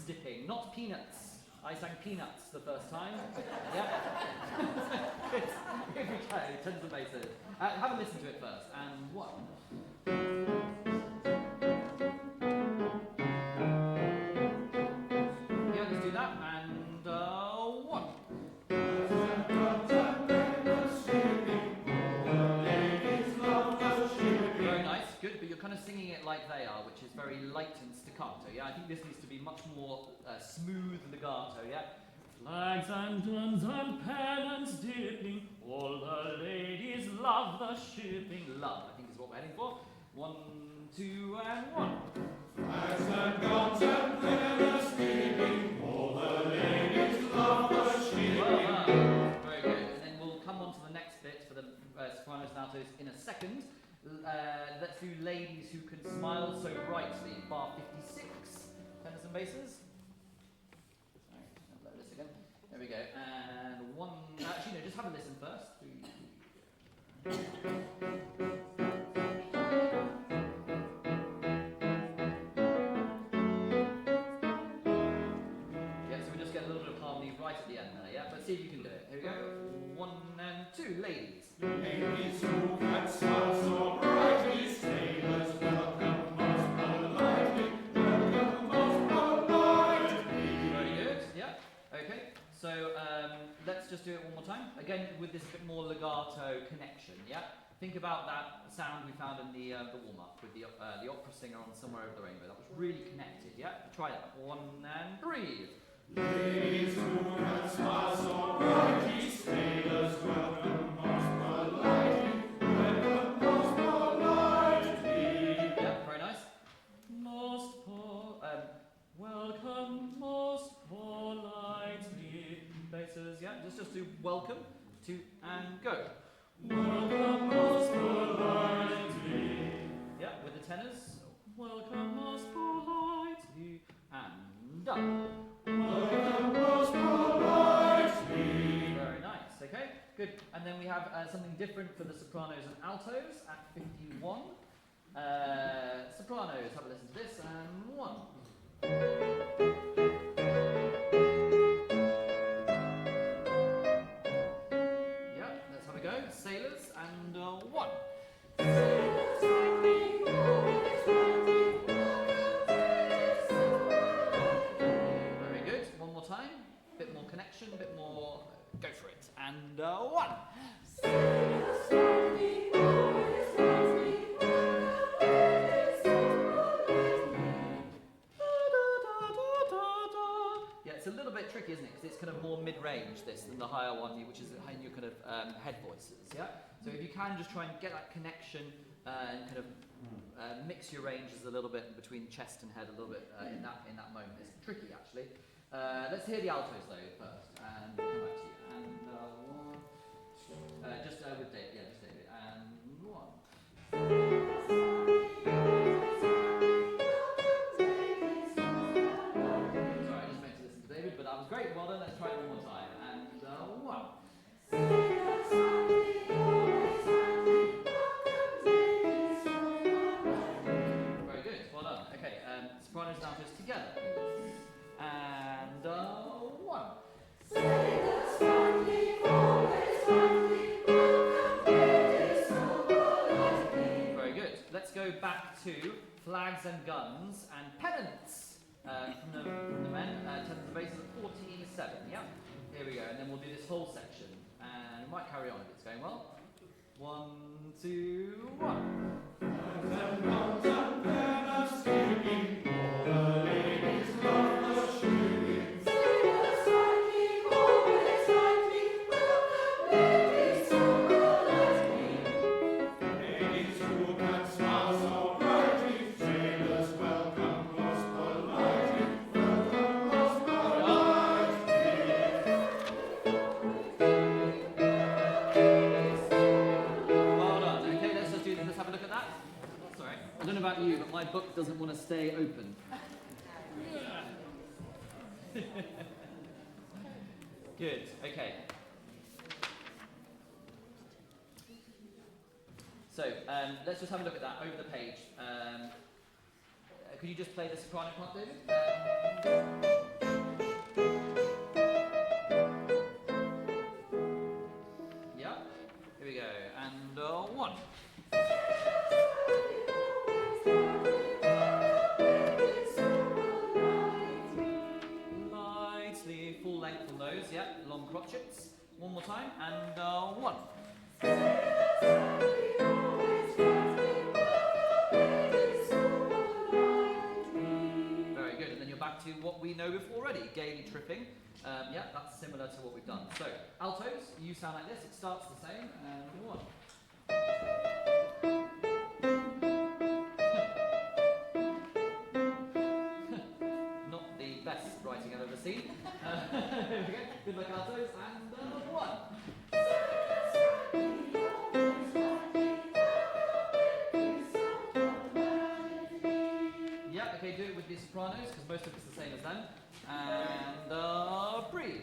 dipping, not peanuts. I sang peanuts the first time. Yeah. Good. Here we go. Tens and basses. Have a listen to it first. And 1. Yeah, let's do that. And 1. Very nice, good, but you're kind of singing it like they are, which is very light and staccato, yeah? I think this needs to be much more smooth legato, yeah? Flags and guns and pennants dipping, all the ladies love the shipping. Love, I think is what we're heading for. 1, 2, and 1. Flags and guns and pennants dipping, all the ladies love the shipping. Well, very good, and then we'll come on to the next bit for the sopranos and altos in a second. Let's do ladies who can smile so brightly, bar 56, tenors and basses. Sorry, I'll blow this again. There we go. And 1, actually no, just have a listen first. 3, 2, yeah, so we just get a little bit of harmony right at the end there, yeah? But see if you can do it. Here we go. 1 and 2, ladies. Ladies who can smile so brightly, sailors welcome most politely, welcome most politely. Very good, yeah. Okay, so let's just do it one more time. Again, with this bit more legato connection, yeah? Think about that sound we found in the warm-up with the opera singer on Somewhere Over the Rainbow. That was really connected, yeah? Try that. 1 and breathe. Ladies who can smile so brightly, sailors welcome most politely, welcome most politely. Yeah, very nice. Welcome most politely. Basses, yeah, just do welcome, 2 and go. Welcome most politely. Yeah, with the tenors. Welcome most politely. And done. Welcome most politely. Very nice, okay, good. And then we have something different for the sopranos and altos at 51. Sopranos, have a listen to this, and 1. Yeah, let's have a go. Sailors, and 1. Very good. One more time. Bit more connection, a bit more. Go for it. And 1. Yeah, it's a little bit tricky, isn't it? Because it's kind of more mid-range, this, than the higher one, which is in your kind of head voices, yeah? So if you can just try and get that connection and kind of mix your ranges a little bit between chest and head a little bit in that moment. It's tricky, actually. Let's hear the altos, though, first, and we'll come back to you. And 1, just with David, yeah, just David, and 1. Sorry, I just meant to listen to David, but that was great. Well done. Let's try it one more time. And 1. Very good. Well done. Okay, sopranos and altos together. And 1. Very good. Let's go back to flags and guns and pennants from the men. Tenors and basses at 14-7. Yeah. Here we go. And then we'll do this whole section. And we might carry on if it's going well. 1, 2, 1. Flags and guns and pennants dipping, all the ladies love the shipping. Sailors lightly, always lightly, welcome ladies so politely. Ladies who can smile so brightly, sailors welcome most politely, welcome most politely. Well done. Okay, let's have a look at that. Sorry. I don't know about you, but my book doesn't want to stay open. Good. Okay. So let's just have a look at that over the page. Could you just play the soprano part, David? crotchets. One more time, and 1. Very good, and then you're back to what we know before already, gaily tripping. Yeah, that's similar to what we've done. So, altos, you sound like this. It starts the same, and 1. Not the best writing I've ever seen. Here we go. Good luck, altos, and 1. Yeah, okay, do it with the sopranos, because most of it's the same as them. And breathe.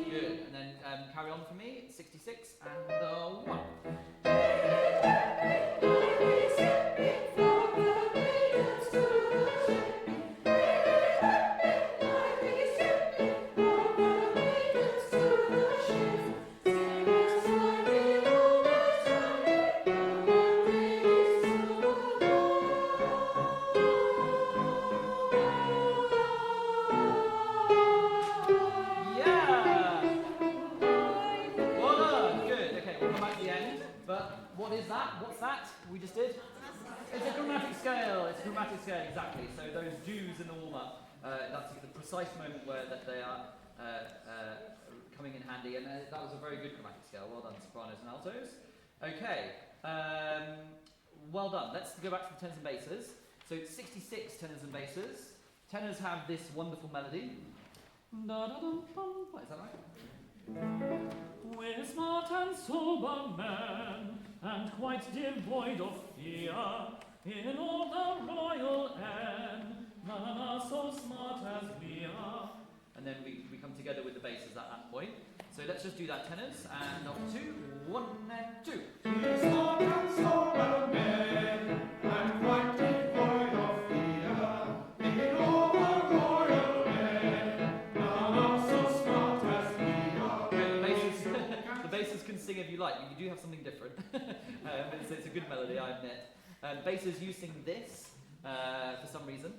Good, and then carry on for me, 66, and 1. What's that we just did? It's a chromatic scale. It's a chromatic scale, exactly. So those do's in the warm-up, that's the precise moment where they are coming in handy. And that was a very good chromatic scale. Well done, sopranos and altos. Okay, well done. Let's go back to the tenors and basses. So 66 tenors and basses. Tenors have this wonderful melody. Is that right? We're smart and sober men, and quite devoid of fear, in all the royal air, none are so smart as we are. And then we come together with the basses at that point. So let's just do that tenors, and off 2, 1 and 2. We're smart and sober men, and quite devoid of fear, in all the royal air, none are so smart as we are. The basses can sing if you like, but you do have something different. It's a good melody, I admit. Basses, you sing this for some reason.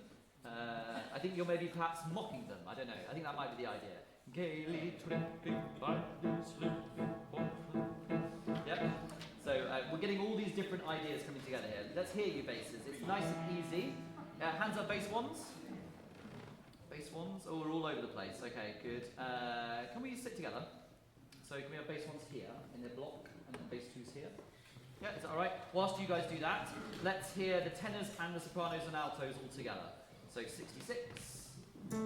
I think you're maybe perhaps mocking them. I don't know. I think that might be the idea. Gaily tripping by this little. Yeah. So we're getting all these different ideas coming together here. Let's hear you basses. It's nice and easy. Hands up, bass ones. Bass ones. Oh, we're all over the place. Okay, good. Can we sit together? So can we have bass ones here in the block and then bass twos here? Yeah, is that all right? Whilst you guys do that, let's hear the tenors and the sopranos and altos all together. So 66. 1,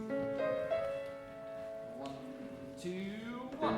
2, 1.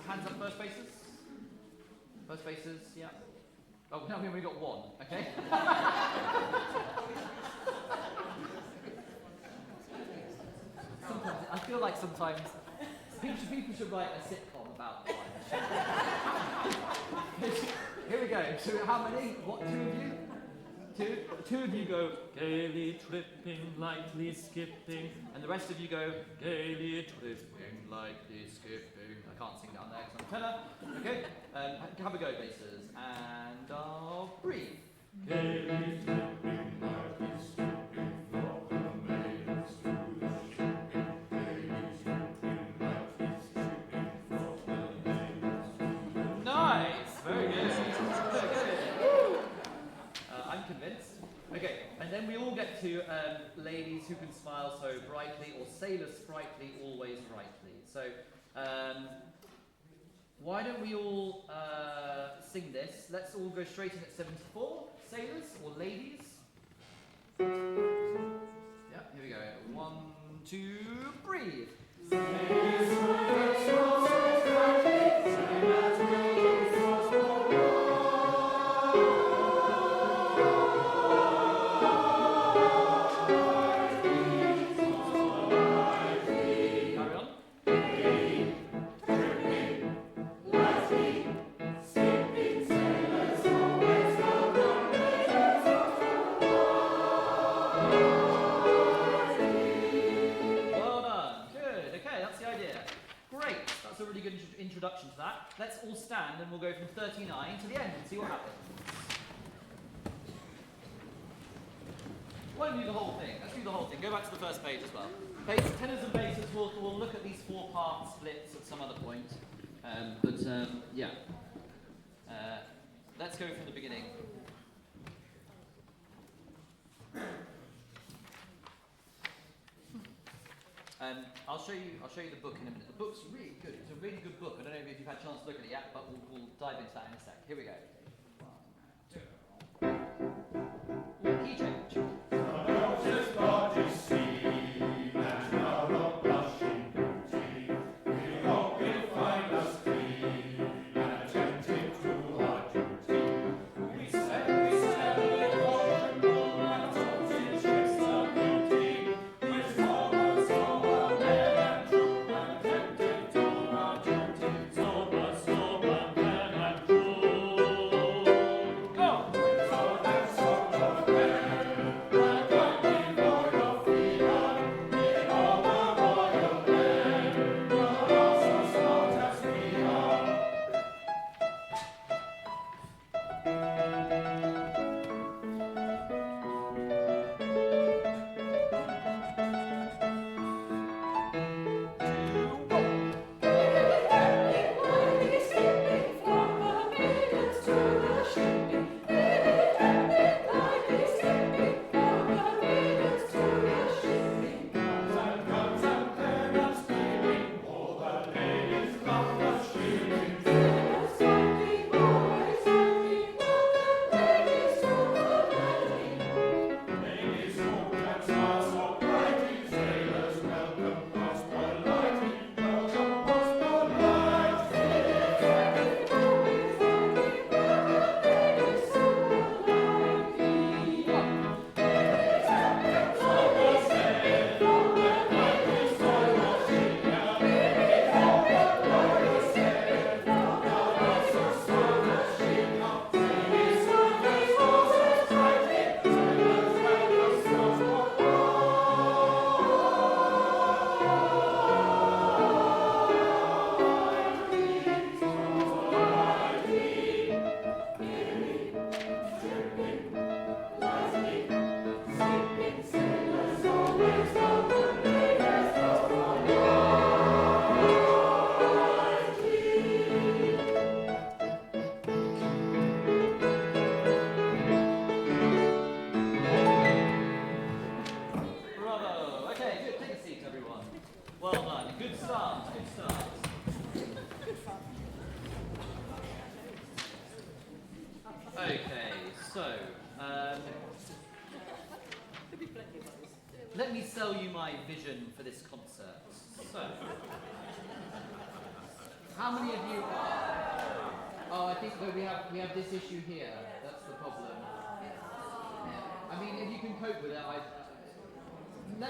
Hands up, first basses. First basses, yeah. Oh, now we've only got 1, okay? Sometimes, I feel like sometimes people should write a sitcom about wine. Here we go. So how many? What, 2 of you? Two of you go, gaily tripping, lightly skipping, and the rest of you go, gaily tripping, lightly skipping. I can't sing down there because I'm a tenor. Okay, have a go, basses, and breathe. Gaily tripping, lightly skipping, from the maidens to the shipping. Gaily tripping, lightly skipping, from the maidens to the shipping. Nice, very good. I'm convinced. Okay, and then we all get to ladies who can smile so brightly, or sailors sprightly, always rightly. So, why don't we all sing this? Let's all go straight in at 74. Sailors or ladies? Yeah, here we go. 1, 2, breathe. stand and we'll go from 39 to the end and see what happens. Won't do the whole thing. Let's do the whole thing. Go back to the first page as well. Tenors and basses, we'll look at these 4-part splits at some other point. Yeah. Let's go from the beginning. I'll show you the book in a minute. The book's really good. It's a really good book. I don't know if you've had a chance to look at it yet, but we'll dive into that in a sec. Here we go. Key change. Let me sell you my vision for this concert. So, how many of you? Oh, I think that we have this issue here. That's the problem. Yeah. I mean, if you can cope with it,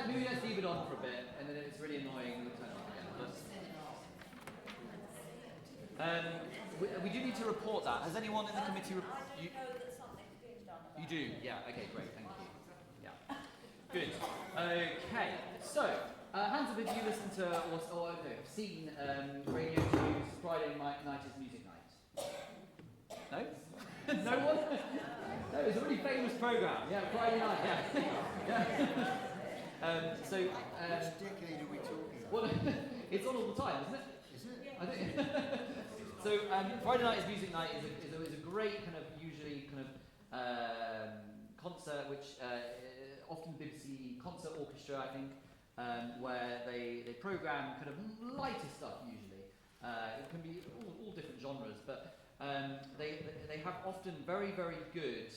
maybe let's leave it on for a bit, and then if it's really annoying, we'll turn it off again. We do need to report that. Has anyone in the committee? You do? Yeah. Okay. Great. Thank you. Yeah. Good. Okay. So, hands up if you listen to or have seen Radio 2's Friday Night is Music Night. No? No one? No, it's a really famous programme. Yeah, Friday night. Yeah. Yeah. Which decade are we talking about? Well, it's on all the time, isn't it? Is it? I think. So Friday Night is Music Night is a great kind of usually kind of concert which often BBC concert orchestra I think where they program kind of lighter stuff usually. It can be all different genres, but they have often very good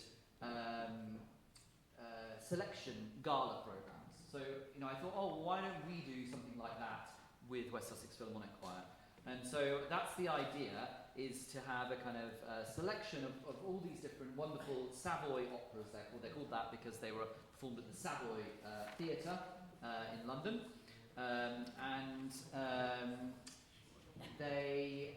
selection gala programs. So I thought, why don't we do something like that with West Sussex Philharmonic Choir? And so that's the idea, is to have a kind of selection of all these different wonderful Savoy operas. They're called that because they were performed at the Savoy Theatre in London. They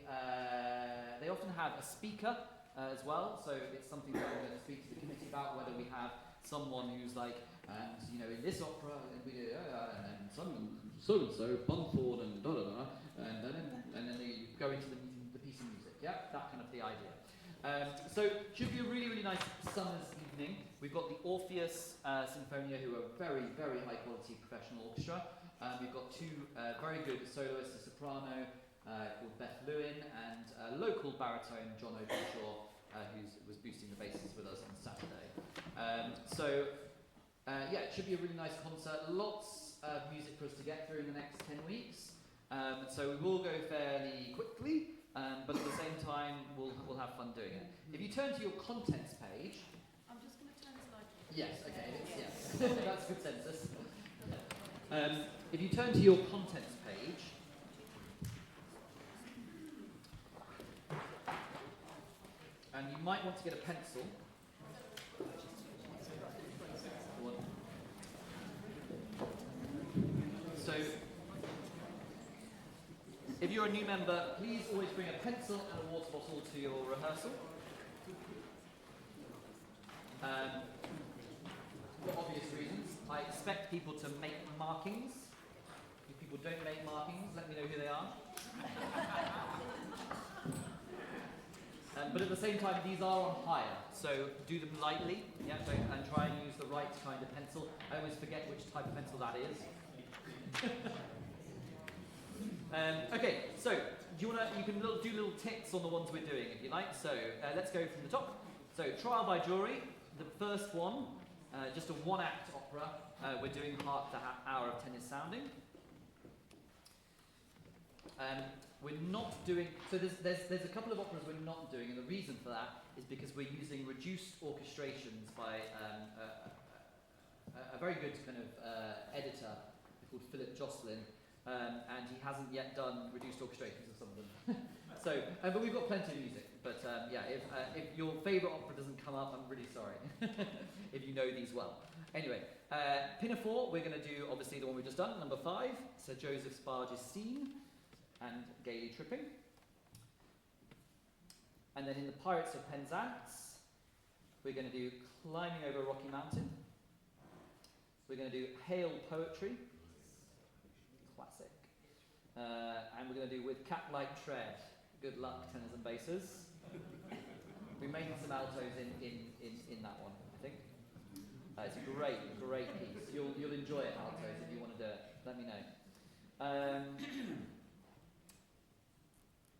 often have a speaker as well, so it's something that I'm going to speak to the committee about, whether we have someone who's like, in this opera, and then so-and-so, Bunthorne, and da-da-da, and then you go into the piece of music. Yeah, that kind of the idea. So should be a really, really nice summer's evening. We've got the Orpheus Sinfonia, who are a very, very high quality professional orchestra. We've got two very good soloists, a soprano called Beth Lewin and a local baritone, John Openshaw, who was boosting the basses with us on Saturday. Yeah, it should be a really nice concert. Lots of music for us to get through in the next 10 weeks. So we will go fairly quickly. But at the same time, we'll have fun doing it. If you turn to your contents page... I'm just going to turn this light on. Yes, okay, yes. That's good census. If you turn to your contents page... And you might want to get a pencil. So... if you're a new member, please always bring a pencil and a water bottle to your rehearsal. For obvious reasons. I expect people to make markings. If people don't make markings, let me know who they are. But at the same time, these are on hire, so do them lightly, yeah, and try and use the right kind of pencil. I always forget which type of pencil that is. Okay, so you can do little ticks on the ones we're doing if you like. So let's go from the top. So Trial by Jury, the first one, just a one-act opera. We're doing Hark the Hour of Tennis Sounding. We're not doing, so there's a couple of operas we're not doing, and the reason for that is because we're using reduced orchestrations by a very good kind of editor called Philip Jocelyn. And he hasn't yet done reduced orchestrations of some of them. So, but we've got plenty of music. But yeah, if your favourite opera doesn't come up, I'm really sorry. If you know these well. Anyway, Pinafore, we're going to do obviously the one we've just done, number 5, Sir Joseph Sparge's Scene, and Gaily Tripping. And then in the Pirates of Penzance, we're going to do Climbing Over a Rocky Mountain. We're going to do Hail Poetry. Classic. And we're going to do With Cat-Like Tread. Good luck, tenors and basses. We made some altos in that one, I think. It's a great piece. You'll enjoy it, altos, if you want to do it. Let me know.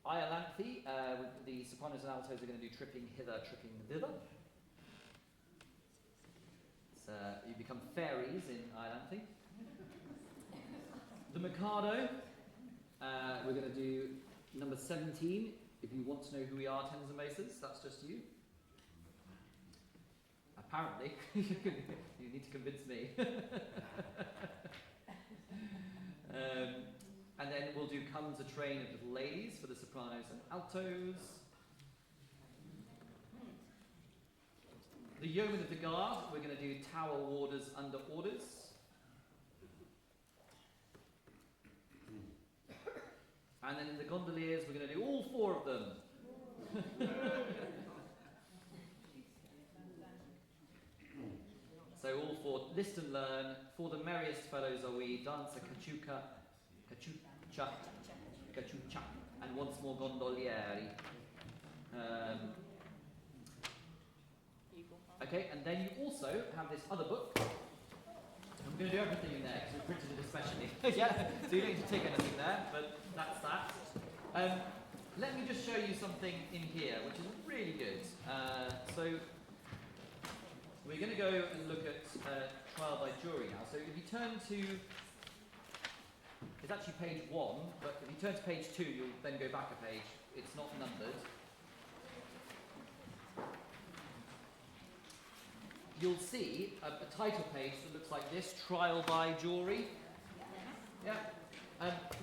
Iolanthe, with the sopranos and altos are going to do Tripping Hither, Tripping Thither. You become fairies in Iolanthe. The Mikado, we're going to do number 17. If you want to know who we are, tenors and basses, that's just you. Apparently. You need to convince me. And then we'll do Comes a Train of Little Ladies for the sopranos and altos. The Yeomen of the Guard, we're going to do Tower Warders Under Orders. And then in the Gondoliers, we're going to do all 4 of them. So all 4, list and learn. For the merriest fellows are we, dancer cachuca, cachucha, cachucha, and once more gondolieri. Okay, and then you also have this other book. I'm going to do everything in there because we printed it especially. Yeah, so you don't need to take anything there, but that's that. Let me just show you something in here, which is really good. So we're going to go and look at Trial by Jury now. So if you turn to, it's actually page 1, but if you turn to page 2, you'll then go back a page. It's not numbered. You'll see a title page that looks like this, Trial by Jury. Yeah.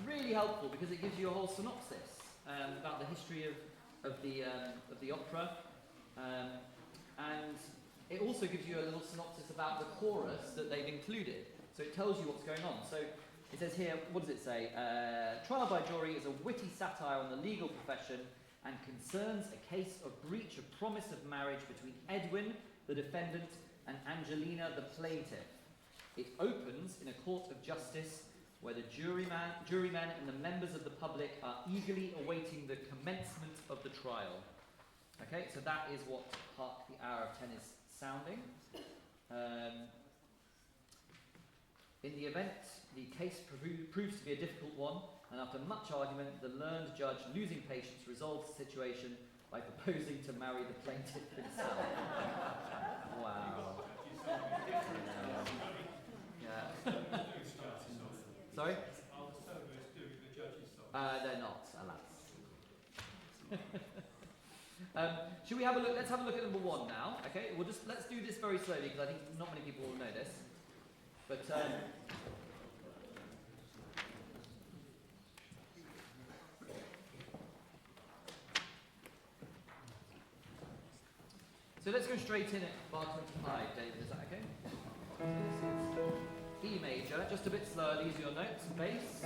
Really helpful because it gives you a whole synopsis about the history of the opera. And it also gives you a little synopsis about the chorus that they've included. So it tells you what's going on. So it says here, what does it say? Trial by Jury is a witty satire on the legal profession and concerns a case of breach of promise of marriage between Edwin, the defendant, and Angelina, the plaintiff. It opens in a court of justice where the jurymen and the members of the public are eagerly awaiting the commencement of the trial. Okay, so that is what Hark the Hour of 10 is sounding. In the event the case proves to be a difficult one, and after much argument, the learned judge, losing patience, resolves the situation by proposing to marry the plaintiff himself. Wow. Yeah. Sorry? Are the servers doing the judge's side? They're not, alas. Should we have a look? Let's have a look at number 1 now. Okay, let's do this very slowly because I think not many people will know this. But so let's go straight in at bar 25, David. Is that okay? So this is E major, just a bit slower. These are your notes. Bass.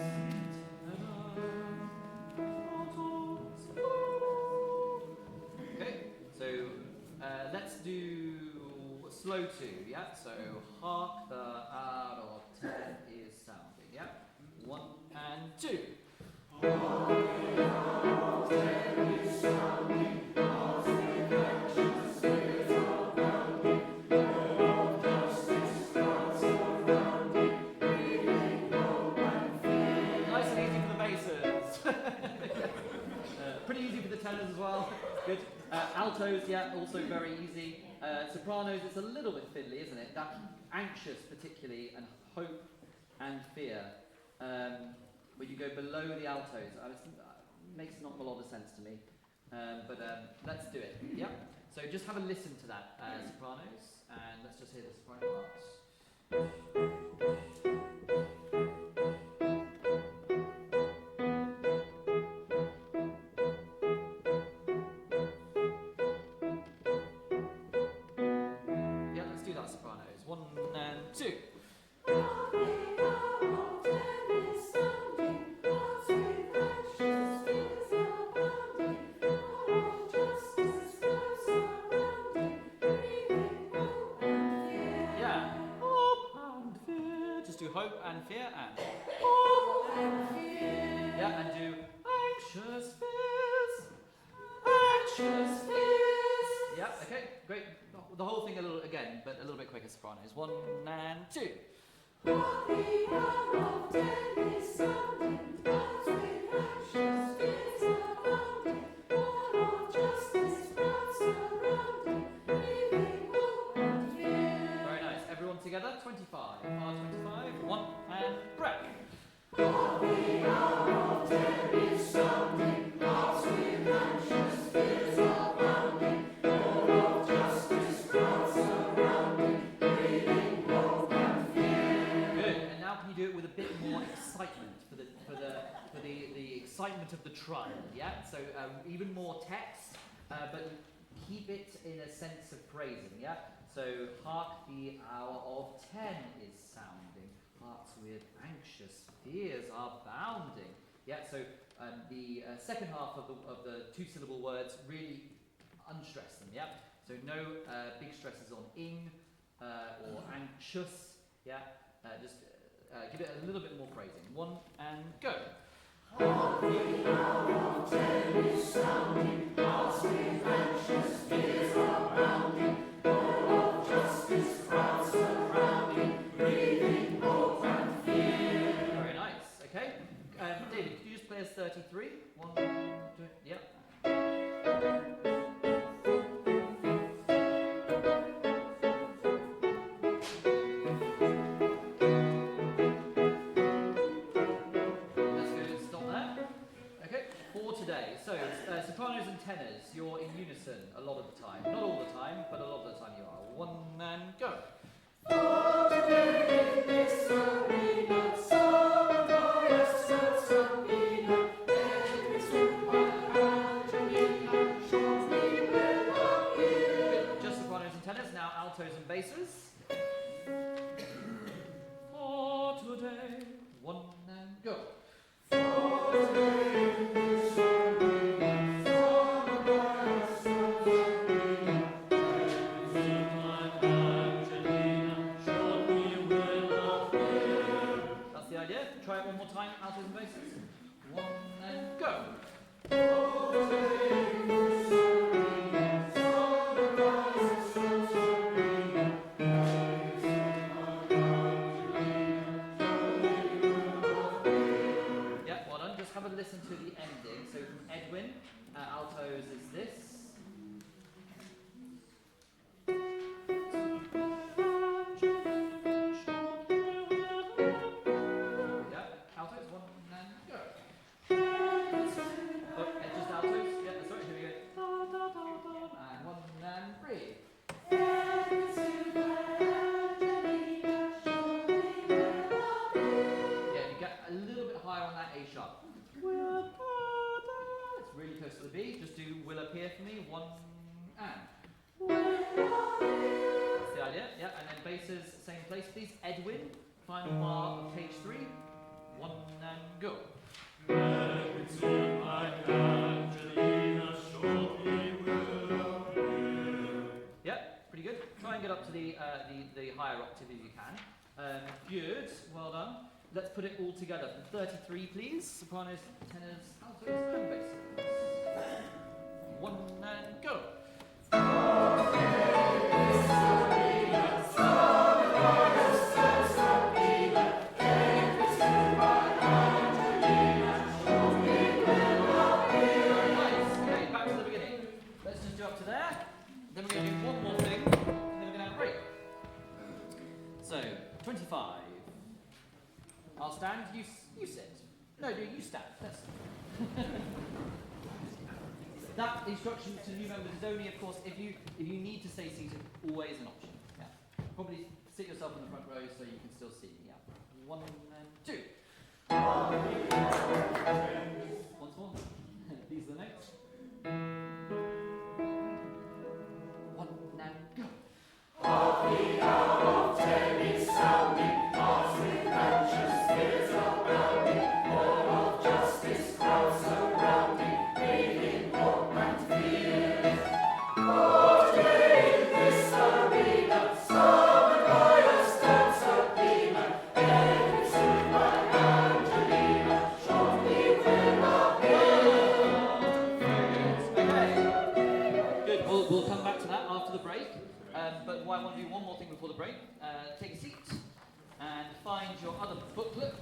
Okay, so let's do slow 2, yeah? So hark the hour of 10 is sounding, yeah? 1 and 2. Hark the hour of 10 is sounding, hearts with anxious fears are bounding, all of justice crowds surrounding, breathing hope and fear. Nice and easy for the basses. Pretty easy for the tenors as well. Good. Altos, yeah, also very easy. Sopranos, it's a little bit fiddly, isn't it? That anxious, particularly, and hope and fear. When you go below the altos, it makes not a lot of sense to me. But let's do it. Yeah. So just have a listen to that sopranos, and let's just hear the soprano parts. Hope and fear and hope and fear. Yeah, and do anxious fears, anxious fears. Yeah, okay, great. The whole thing a little again, but a little bit quicker sopranos. 1 and 2. Hark the hour of 10 is sounding, hearts with anxious fears abounding, all of justice crowds surrounding, breathing hope and fear. Very nice. Everyone together. 25. Bar 25. 1 and break. Hark the hour of 10 is sounding, hearts with anxious fears abounding, all of justice crowds surrounding, breathing hope and fear. Good. And now can you do it with a bit more excitement for the excitement of the trial? Yeah. So even more text, but keep it in a sense of praising. Yeah. So hark the hour of 10 is sounding, hearts with anxious fears are bounding. Yeah, so the second half of the 2-syllable words really unstress them. Yeah, so no big stresses on ing or anxious. Yeah, just give it a little bit more praising. 1 and go. Hark the hour of 10 is sounding, hearts with anxious fears are bounding, all of justice crowds surrounding, breathing hope and fear. Very nice. Okay. David, could you just play us 33? 1, 2, yeah. Let's go stop there. Okay. For today. So, sopranos and tenors, you're in unison a lot of the time. Not all the time, but a lot of the time you are. 1 and go. For today in this arena, so glorious and Sabina, every super Angelina, shortly will appear. Just sopranos and tenors, now altos and basses. For today, 1 and go. For today in this arena, so glorious and Sabina, Angelina, shortly will appear. That's the idea. Try it one basses, same place, please. Edwin, final bar of page 3. 1 and go. It's in my Angelina, shortly will appear. Yep, pretty good. Try and get up to the higher octave if you can. Good, well done. Let's put it all together. 33, please. Sopranos, tenors, altos, and basses. 1 and go. Then we're going to do one more thing, and then we're going to have a break. So, 25. I'll stand, you sit. No, you stand. That's that instruction to new members is only, of course, if you need to stay seated, always an option. Yeah. Probably sit yourself in the front row so you can still see. Yeah. 1 and 2. Once more. These are the notes. 1 and go. Of the hour of 10 is sounding, hearts with anxious fears are bounding, all of justice crowds surrounding, making hope and fear. For today in this arena, summoned by a stand subpoena, every soon by Angelina, shortly will appear. Okay. Good. We'll come back to that after the break. But I want to do one more thing before the break. Take a seat and find your other booklet.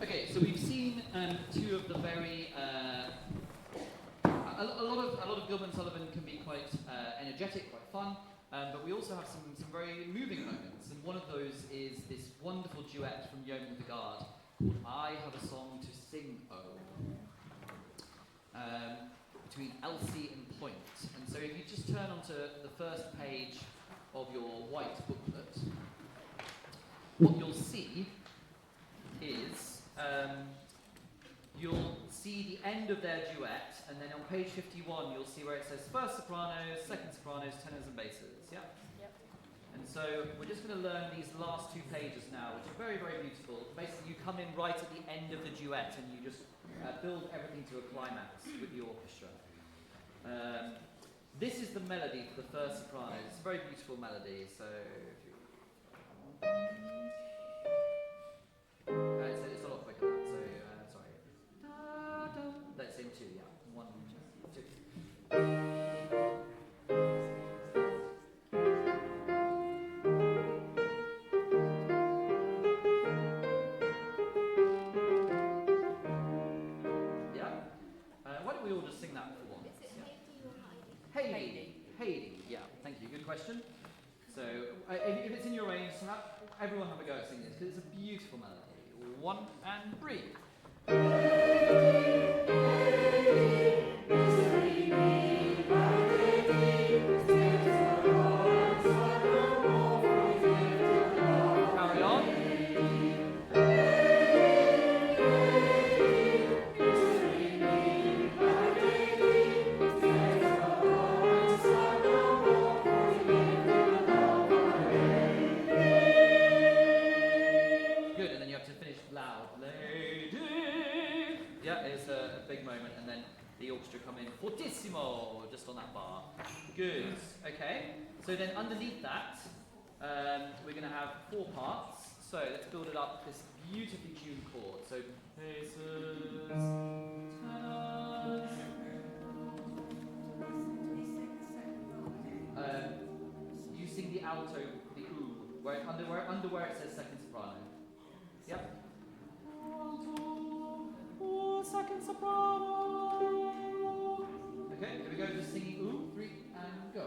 Okay, so we've seen two of the very a lot of Gilman Sullivan can be quite energetic, quite fun, but we also have some very moving moments, and one of those is this wonderful duet from Yeoman of the Guard called "I Have a Song to Sing O." Between Elsie and Point. And so if you just turn onto the first page of your white booklet, what you'll see is you'll see the end of their duet, and then on page 51 you'll see where it says first sopranos, second sopranos, tenors and basses. Yeah? Yep. And so we're just going to learn these last 2 pages now, which are very, very beautiful. Basically you come in right at the end of the duet and you just build everything to a climax with the orchestra. This is the melody for the first soprano. It's a very beautiful melody. So, it's a lot quicker than that. So, sorry. Da, da. Let's in 2. Yeah, 1, 2. We all just sing that for once. Is it Hayley or Heidi? Hayley. Yeah, thank you. Good question. So, if it's in your range, so everyone have a go at singing this because it's a beautiful melody. 1 and 3. Carry on. The orchestra come in fortissimo, just on that bar. Good. Okay. So then underneath that, we're going to have 4 parts. So let's build it up this beautifully tuned chord. So basses, tenors. You sing the alto, the oo, where it says second soprano. Yep. Second soprano. Okay, here we go, just singing oo, 3 and go.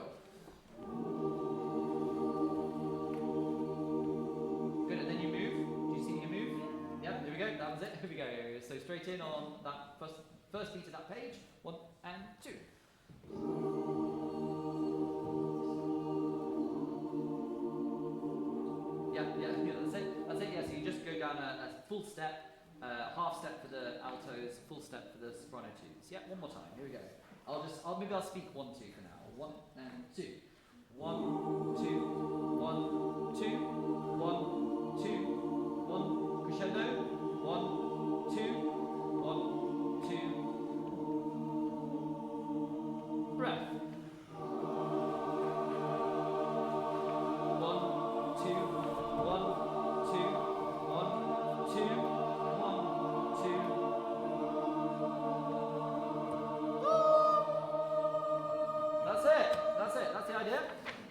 Good, and then you move. Do you see you move? Yep, here we go, that was it. Here we go. So straight in on that first beat of that page. 1 and 2. Yeah, that's it. That's it, yeah, so you just go down a full step. Half step for the altos, full step for the soprano twos. Yeah, one more time. Here we go. Maybe I'll speak 1, 2 for now. 1 and 2. 1, 2, 1, 2, 1, 2, 1. Crescendo. 1, 2, 1, 2. Breath. 1, 2, 1, 2, 1, 2, 1, 2. That's it. That's the idea.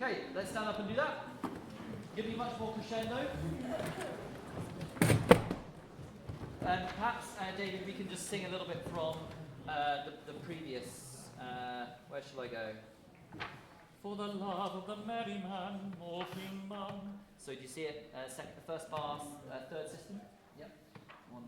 Okay, let's stand up and do that. Give me much more crescendo. Perhaps, David, we can just sing a little bit from the previous. Where shall I go? For the love of the merry man, walking man. So do you see it? The first bar, third system. Yep. 1.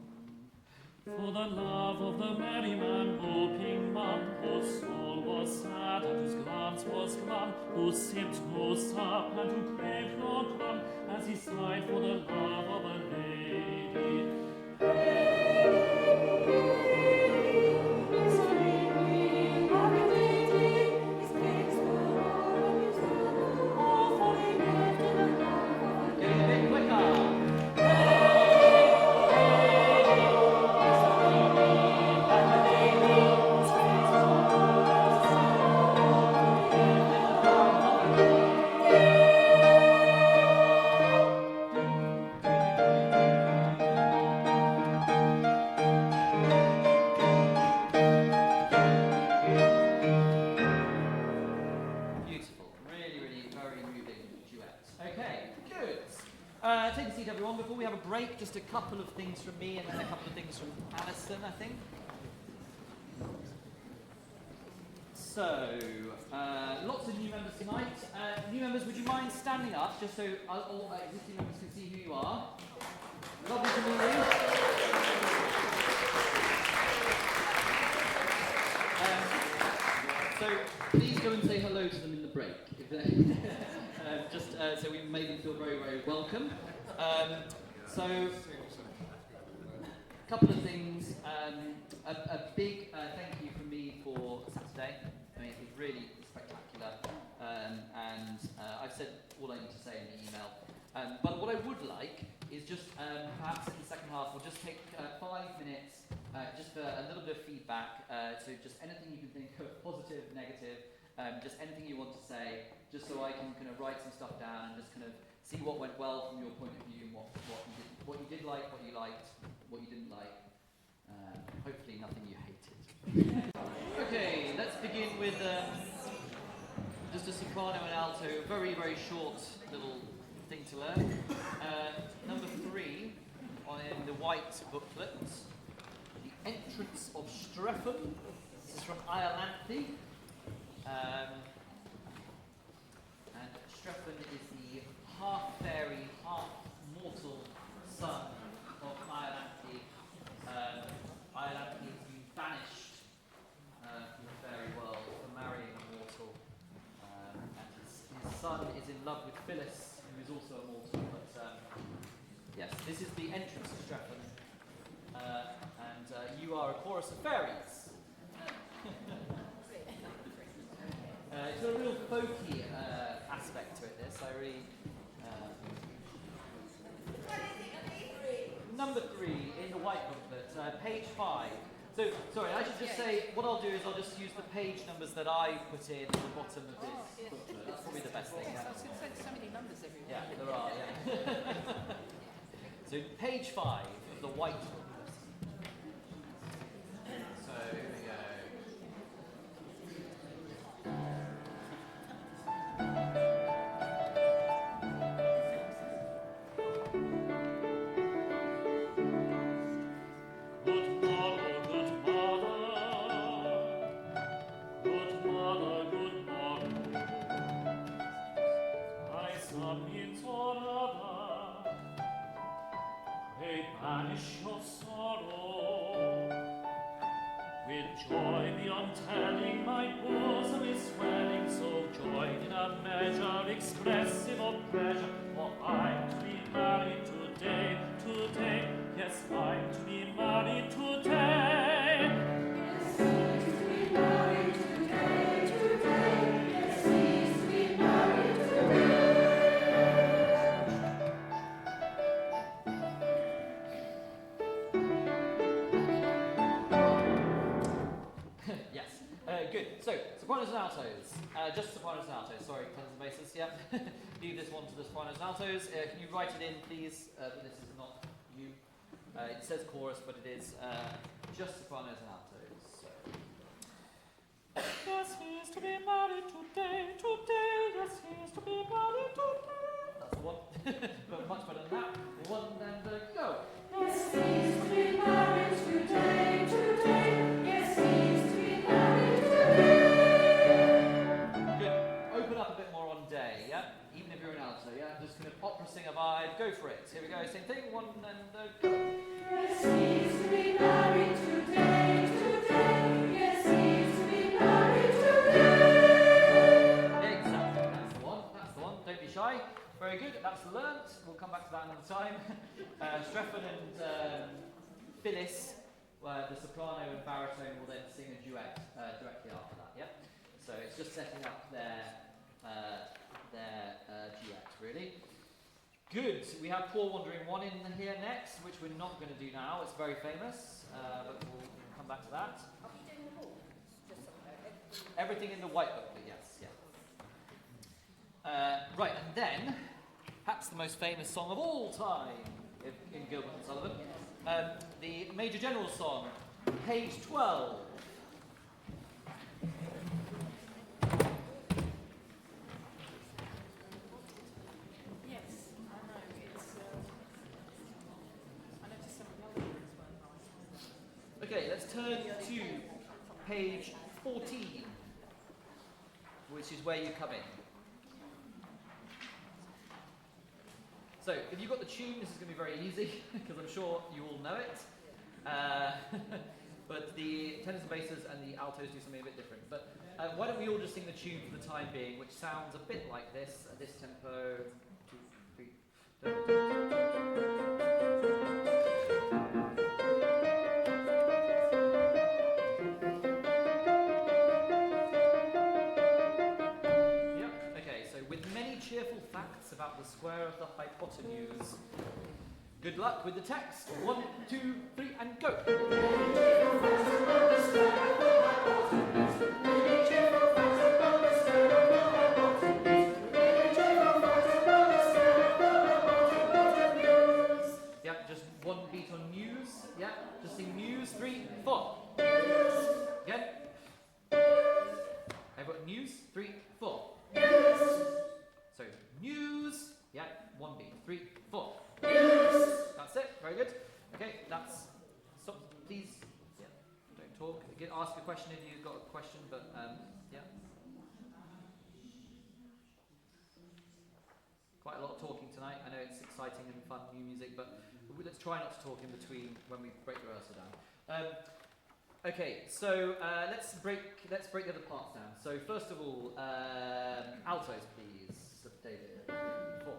For the love of the merry man, hoping man, whose soul was sad and whose glance was glum, who sipped no sup and who craved no crumb, as he sighed for the love of a lady. Getting a bit quicker. Beautiful. Really, really, very moving duet. Okay, good. Take a seat, everyone. Before we have a break, just a couple of things from me and then a couple of things from Alison, I think. So, lots of new members tonight. New members, would you mind standing up just so all existing members can see who you are? Lovely to meet you. So please go and say hello to them in the break. If just so we made them feel very, very welcome. So, a couple of things. A big thank you from me for Saturday. I mean, it was really spectacular. And I've said all I need to say in the email. But what I would like is just perhaps in the second half, we'll just take 5 minutes just for a little bit of feedback. So just anything you can think of, positive, negative, just anything you want to say, just so I can kind of write some stuff down and just kind of see what went well from your point of view and what you did like, what you liked, what you didn't like. Hopefully nothing you hated. Okay, let's begin with just a soprano and alto, a very, very short little thing to learn. Number 3 in the white booklet, The Entrance of Strephon. This is from Iolanthe. And Strephon is the half fairy, half mortal son of Iolanthe. Iolanthe has been banished from the fairy world for marrying a mortal. And his son is in love with Phyllis, who is also a mortal. But yes, this is the entrance to Strephon. And you are a chorus of fairies. It's got a real folky aspect to it, this. I really... Number 3 in the white booklet, page 5. So, sorry, I should just say, what I'll do is I'll just use the page numbers that I put in at the bottom of this booklet. That's probably the best thing. I was going to say, there's so many numbers everywhere. Yeah, there are, yeah. So, page 5 of the white booklet. So, here we go. Banish your sorrow with joy beyond telling. My bosom is swelling, so join in a measure expressive of pleasure. For I'm to be married today, today. Yes, I'm to be married today. Yes, I'm to be married today. Good. So, sopranos and altos. Just sopranos and altos. Sorry, tenors and basses. Yeah. Leave this one to the sopranos and altos. Can you write it in, please? That this is not you. It says chorus, but it is just sopranos and altos. So. Yes, he is to be married today, today. Yes, he is to be married today. That's the one. But much better than that. One and go. Yes, he is to be married today, today. Yes, he is to be married today. Good. Open up a bit more on day, yeah? Even if you're an alto, yeah? Just kind of opera singer vibe. Go for it. Here we go. Same thing. One and go. Yes, he is to be married today, today. Yes, he is to be married today. Exactly. That's the one. That's the one. Don't be shy. Very good. That's learnt. We'll come back to that another time. Strephon and Phyllis, the soprano and baritone, will then sing a duet directly after that. Yeah. So it's just setting up their duet, really. Good. We have Poor Wandering One in here next, which we're not going to do now. It's very famous, but we'll come back to that. Are we doing the ball? Just something. Everything in the white book, but yes, yeah. Right, and then, perhaps the most famous song of all time in Gilbert and Sullivan, the Major General song, page 12. Yes, I know. It's. I noticed some of the other ones weren't nice. Okay, let's turn to page 14, which is where you come in. So, if you've got the tune, this is going to be very easy, because I'm sure you all know it. But the tenors and basses and the altos do something a bit different. But why don't we all just sing the tune for the time being, which sounds a bit like this, at this tempo. 2, 3. Yep. Okay. So, with many cheerful facts about the square of the hypotenuse. Good luck with the text. 1, 2, 3, and go. Yeah, just one beat on news. Yeah, just sing news. 3, 4. Again. I've got news. 3, 4. So news. Yeah, one beat. 3, 4. That's it. Very good. Okay, that's. Stop, please. Yeah, don't talk. Ask a question if you've got a question, but yeah. Quite a lot of talking tonight. I know it's exciting and fun, new music, but let's try not to talk in between when we break the rehearsal down. Okay, so let's break the other parts down. So first of all, altos, please. David. 4.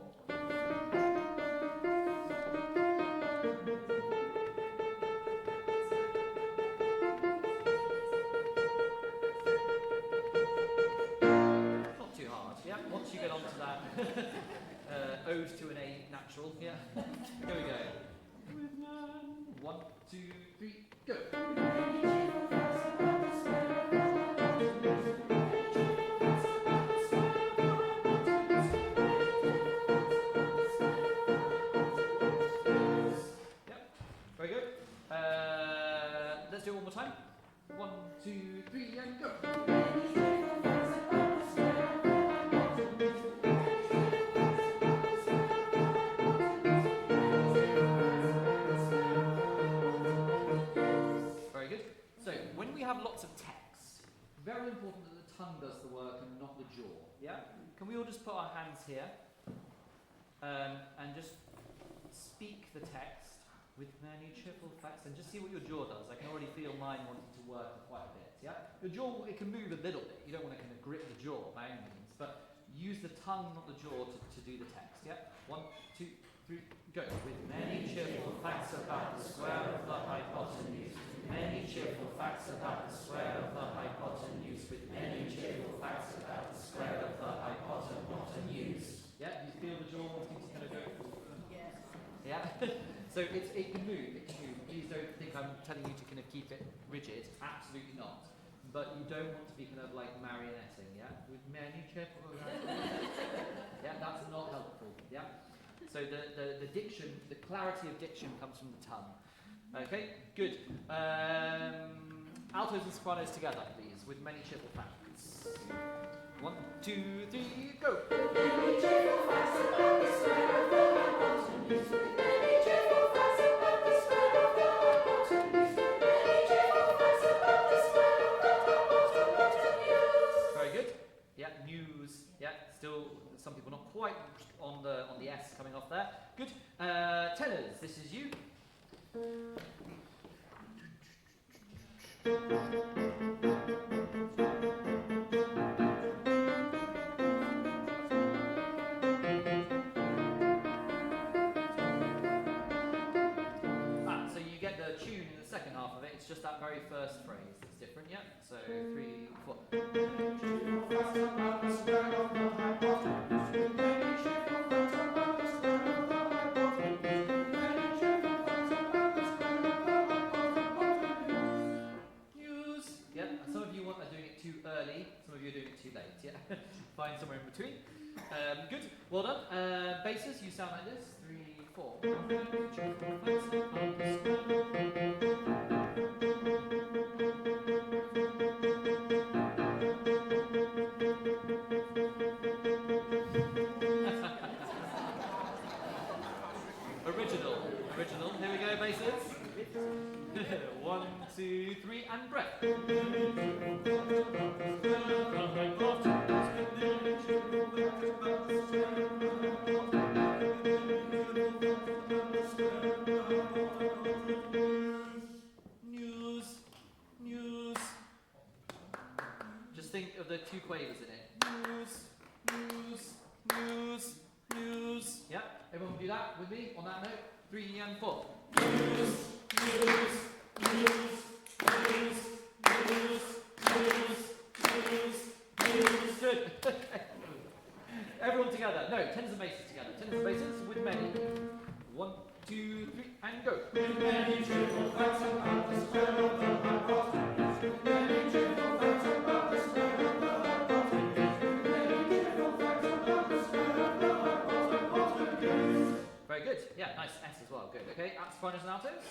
Not too hard, yeah? Once you get onto that ode to an A natural, yeah? Here we go. 1, 2, 3, go. Very good. Let's do it one more time. 1, 2, 3, and go. Very good. So, when we have lots of text, very important that the tongue does the work and not the jaw. Yeah? Can we all just put our hands here and just speak the text with many cheerful facts and just see what your jaw does. I can already feel mine wanting to work quite a bit. Yeah? Your jaw, it can move a little bit. You don't want to kind of grip the jaw by any means, but use the tongue, not the jaw, to do the text. Yeah? 1, 2, 3, go. With many cheerful facts about the square of the hypotenuse. Many cheerful facts about the square of the hypotenuse. With many cheerful facts about the square of the hypotenuse. Yeah? You feel the jaw wanting to kind of go. Yeah? So it can move, Please don't think I'm telling you to kind of keep it rigid. Absolutely not. but you don't want to be kind of like marionetting, yeah? With many cheerful yeah, that's not helpful, yeah? So the diction, the clarity of diction comes from the tongue. Okay, good. Altos and sopranos together, please, with many cheerful facts. 1, 2, 3, go! Many cheerful facts about the square of the hypotenuse. Many cheerful facts about the square of the hypotenuse. Many cheerful facts about the square of the hypotenuse. Very good. Yeah, news. Yeah, still some people not quite on the S coming off there. Good. Tenors, this is you. So you get the tune in the second half of it. It's just that very first phrase that's different. Yeah. So 3, 4. Facts about the square of the hypotenuse. Many cheerful facts about the square of the hypotenuse. Many cheerful facts about the square of the hypotenuse. News. Yeah. Some of you are doing it too early. Some of you are doing it too late. Yeah. Find somewhere in between. Good. Well done. Basses, you sound like this. 3, 4. Original. Here we go, basses. 1, 2, 3, and breath. News. Just think of the 2 quavers in it. News. Yeah, everyone do that with me on that note. 3 and 4. Good. Everyone together. No, tenors and basses together. Tenors and basses with many. 1, 2, 3, and go. Many cheerful facts about the square of the hypotenuse. Many cheerful facts about the square of the hypotenuse. Many cheerful facts about the square of the hypotenuse. Very good. Yeah, nice S as well. Good. Okay, sopranos and altos.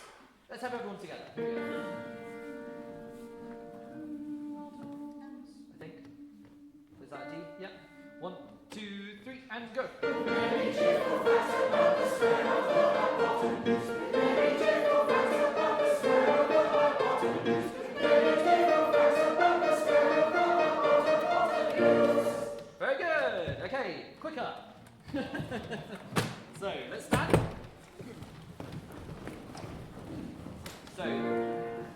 Let's have everyone together. Here we go. I think. Is that a D? Yep. 1, 2, 3, and go. Many cheerful facts about the square of the hypotenuse. Many cheerful facts about the square of the hypotenuse. Many cheerful facts about the square of the hypotenuse. Very good. Okay, quicker. So let's stand. So,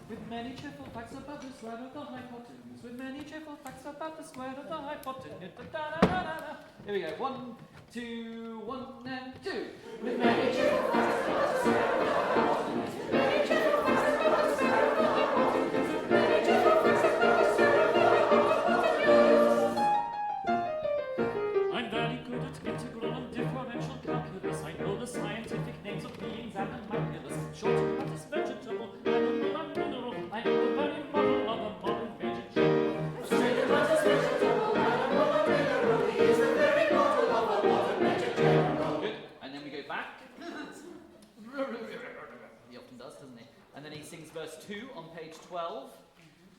with many cheerful facts about the square of the hypotenuse. With many cheerful facts about the square of the hypotenuse. Da, da, da, da, da. Here we go. 1, 2, 1, and 2. With many cheerful facts about the square of the hypotenuse. Many cheerful facts about the square of the hypotenuse. Many cheerful facts about the square of the hypotenuse. I'm very good at integral and differential calculus. I know the scientific names of beings and animalculous. Short and that is vegetable, animal and mineral. I know the very model of a modern vegetable. Straight and that is vegetable, animal and mineral. He is the very model of a modern vegetable. Good. And then we go back. He often does, doesn't he? And then he sings verse 2 on page 12.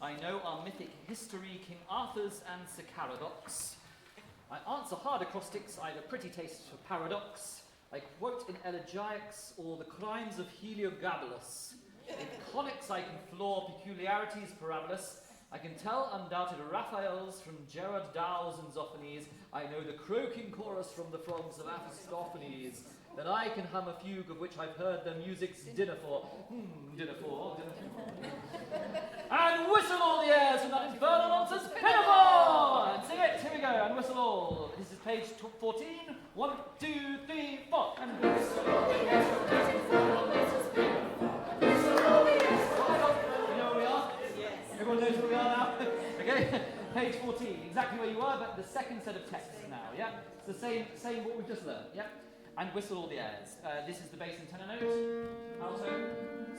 I know our mythic history, King Arthur's and Sir Caradocs. I answer hard acrostics, I have a pretty taste for paradox. I quote in elegiacs all the crimes of Heliogabalus. In conics I can floor peculiarities parabolous. I can tell undoubted Raphaels from Gerard Dow's and Zophanies. I know the croaking chorus from the frogs of Aphistophanes. Then I can hum a fugue of which I've heard the music's dinner for. Dinner for. And whistle all the airs from that infernal nonsense, pinafore! And sing it, here we go, and whistle all. This is page 14. 1, 2, 3, 4. And whistle all the airs from that infernal nonsense, pinafore. Whistle all the airs from that. You know where we are? Yes. Everyone knows where we are now? Okay, page 14. Exactly where you are, but the second set of texts now, yeah? It's the same what we've just learned, yeah? And whistle all the airs. This is the bass and tenor note. Alto.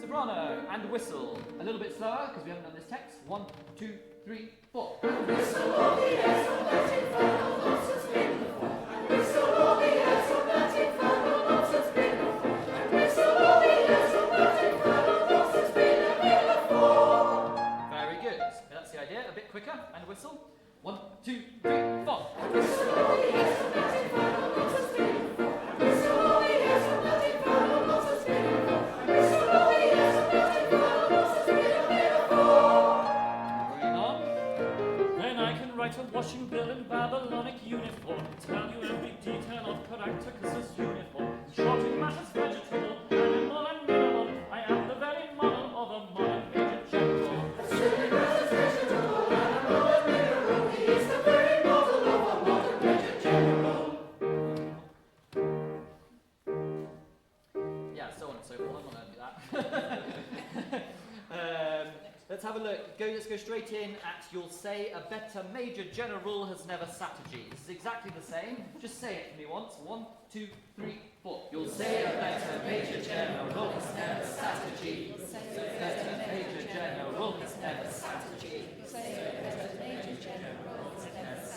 soprano, and whistle. A little bit slower because we haven't done this text. 1, 2, 3, 4. Whistle all the airs of that infernal nonsense been before. Whistle all the airs of that infernal nonsense been before. Whistle all the airs of that infernal nonsense been before. Very good. That's the idea. A bit quicker, and whistle. 1, 2, 3, 4. Whistle all the airs of that infernal nonsense been before. Whistle all the airs of that infernal nonsense been before. Whistle all the airs of that infernal nonsense been before. Moving on. Then I can write a washing bill in Babylonic uniform, tell you every detail of Caractacus's uniform. Short in matters vegetable, animal and mineral, I am the very model of a modern major general. Silly matters vegetable, animal and mineral. He is the very model of a modern major general. Yeah, so on and so forth. I'm not going to do that. Let's have a look. Let's go straight in at you'll say a better major general has never sat a G. This is exactly the same. Just say it for me once. 1, 2, 3, 4. You'll say a better major general has never sat a G. A better major general has never sat a G.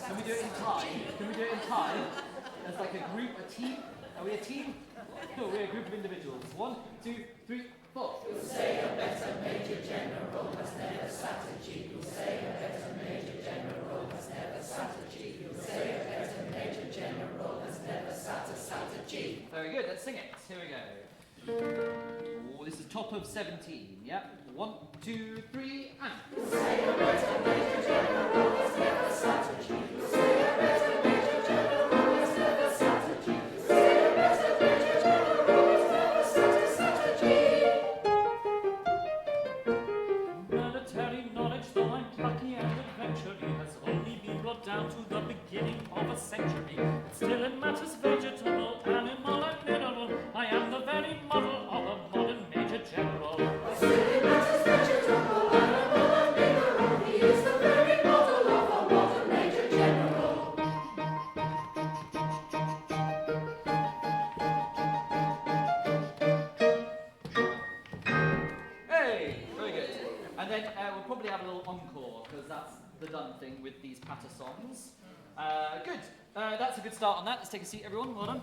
Can we do it in time? Can we do it in time? As like a group, a team? Are we a team? No, we're a group of individuals. 1, 2, 3, 4. You'll say a better major general has never sat a G. You'll say a better major general has never sat a G. You'll say a better major general has never sat a G. Very good, let's sing it. Here we go. Oh, this is top of 17, yep. 1, 2, 3, and. You'll say a better major general has never sat a G. You'll say a better major general has never sat a G. You'll say a better major general has never sat a G. Military knowledge, though I'm plucky and adventurous, has only been brought down to the beginning of a century. Still in matters vegetable, animal and mineral, I am the very model of a modern major general. Silly matters vegetable, animal and mineral. He is the very model of a modern major general. Hey! Very good. And then we'll probably have a little encore, because that's the done thing with these patter songs. Good. That's a good start on that. Let's take a seat, everyone. Well done.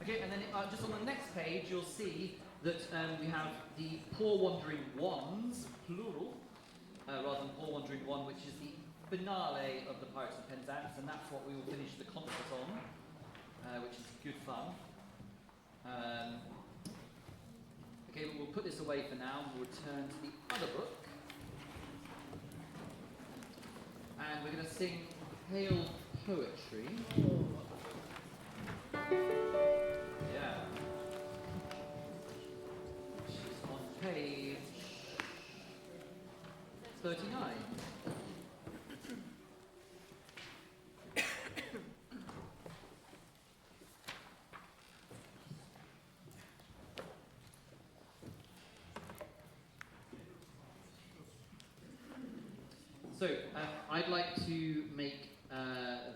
Okay, and then just on the next page, you'll see that we have the Poor Wandering Ones, plural, rather than Poor Wandering One, which is the finale of the Pirates of Penzance, and that's what we will finish the concert on, which is good fun. Okay, we'll put this away for now, and we'll return to the other book. And we're going to sing Hail Poetry. Yeah. Which is on page 39. So, I'd like to make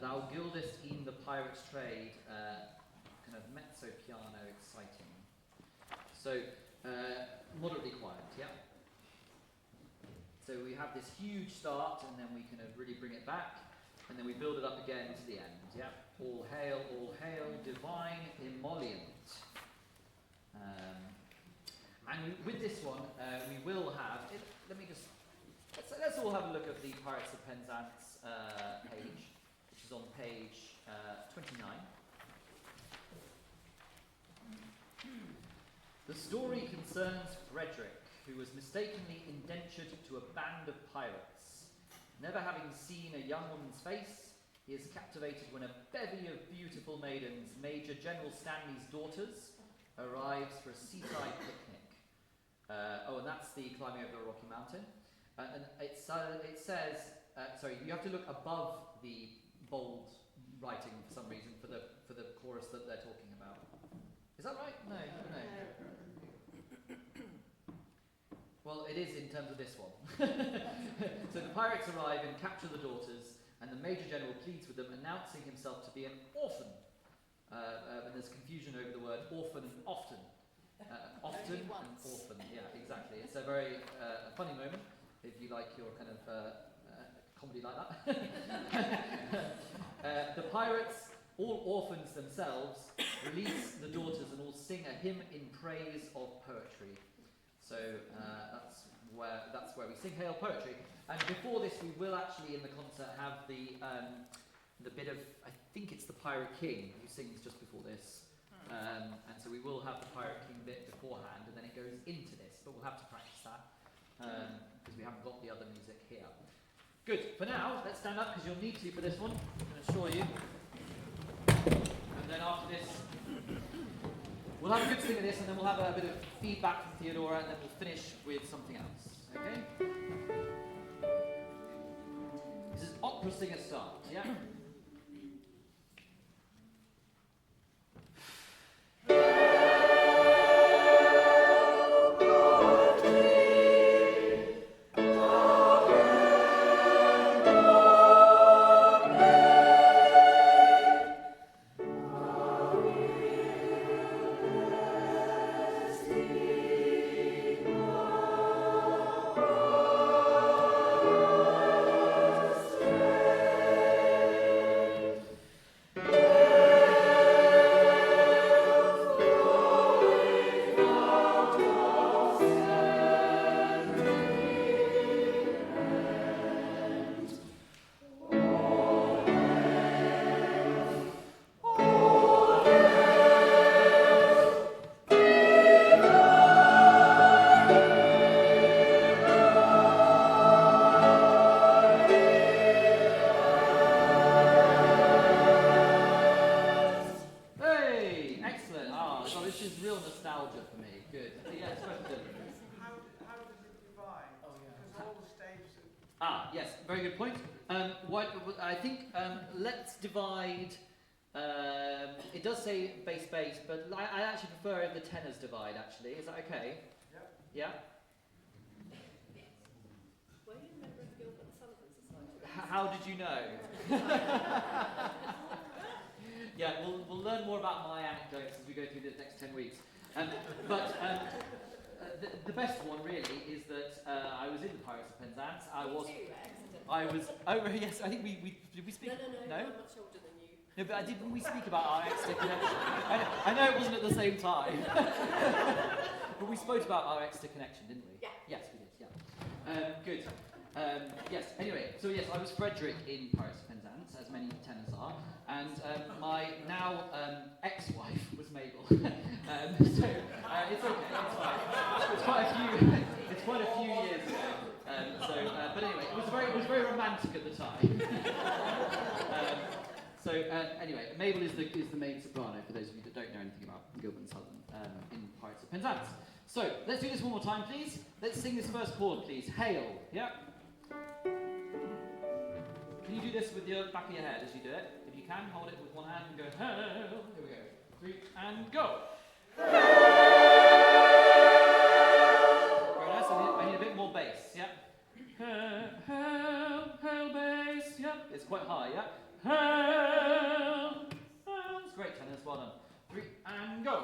Thou Gildest in the Pirate's Trade kind of mezzo piano exciting. So, moderately quiet, yeah? So we have this huge start, and then we kind of really bring it back, and then we build it up again to the end, yeah? All hail, divine emollient. And with this one, we will have, let me just, let's all have a look at the Pirates of Penzance page, which is on page 29. The story concerns Frederick, who was mistakenly indentured to a band of pirates. Never having seen a young woman's face, he is captivated when a bevy of beautiful maidens, Major General Stanley's daughters, arrives for a seaside picnic. And that's the climbing over a rocky mountain. And it says, sorry, you have to look above the bold writing for some reason for the chorus that they're talking about. Is that right? No. Well, it is in terms of this one. So the pirates arrive and capture the daughters, and the Major General pleads with them, announcing himself to be an orphan. And there's confusion over the word orphan and often. Often Only and once. orphan, yeah, exactly. It's a very funny moment if you like your kind of comedy like that. The pirates, all orphans themselves, release the daughters and all sing a hymn in praise of poetry. So that's where we sing Hail Poetry. And before this, we will actually in the concert have the bit of, I think it's the Pirate King who sings just before this. And so we will have the Pirate King bit beforehand, and then it goes into this, but we'll have to practice that because we haven't got the other music here. Good. For now, let's stand up because you'll need to for this one, I can assure you. And then after this, we'll have a good sing of this, and then we'll have a bit of feedback from Theodora, and then we'll finish with something else. Okay? This is opera singer start, yeah? Let's divide. It does say bass, but I actually prefer the tenors divide. Actually, is that okay? Yep. Yeah. Were you a member of the Gilbert and Sullivan Society? How did you know? Yeah, we'll learn more about my anecdotes as we go through the next 10 weeks. The best one really is that I was in the Pirates of Penzance. I was. Oh yes, I think we did we speak? No, I'm much older than you. No, but didn't we speak about our Exeter connection? I know it wasn't at the same time. But we spoke about our Exeter connection, didn't we? Yeah. Yes, we did. Yeah. Good. Yes. Anyway, so yes, I was Frederick in Pirates of Penzance, as many tenors are, and my now ex-wife was Mabel. So it's okay. It's fine. It's quite a few years ago. But anyway, it was very romantic at the time. Anyway, Mabel is the main soprano, for those of you that don't know anything about Gilbert and Sullivan in Pirates of Penzance. So, let's do this one more time, please. Let's sing this first chord, please. Hail, yeah? Can you do this with the back of your head as you do it? If you can, hold it with one hand and go, hail. Here we go. 3, and go. Very nice, I need a bit more bass, yeah? Hail, bass, yeah? It's quite high, yeah? Hail, it's great, tenors, well done. 3, and go.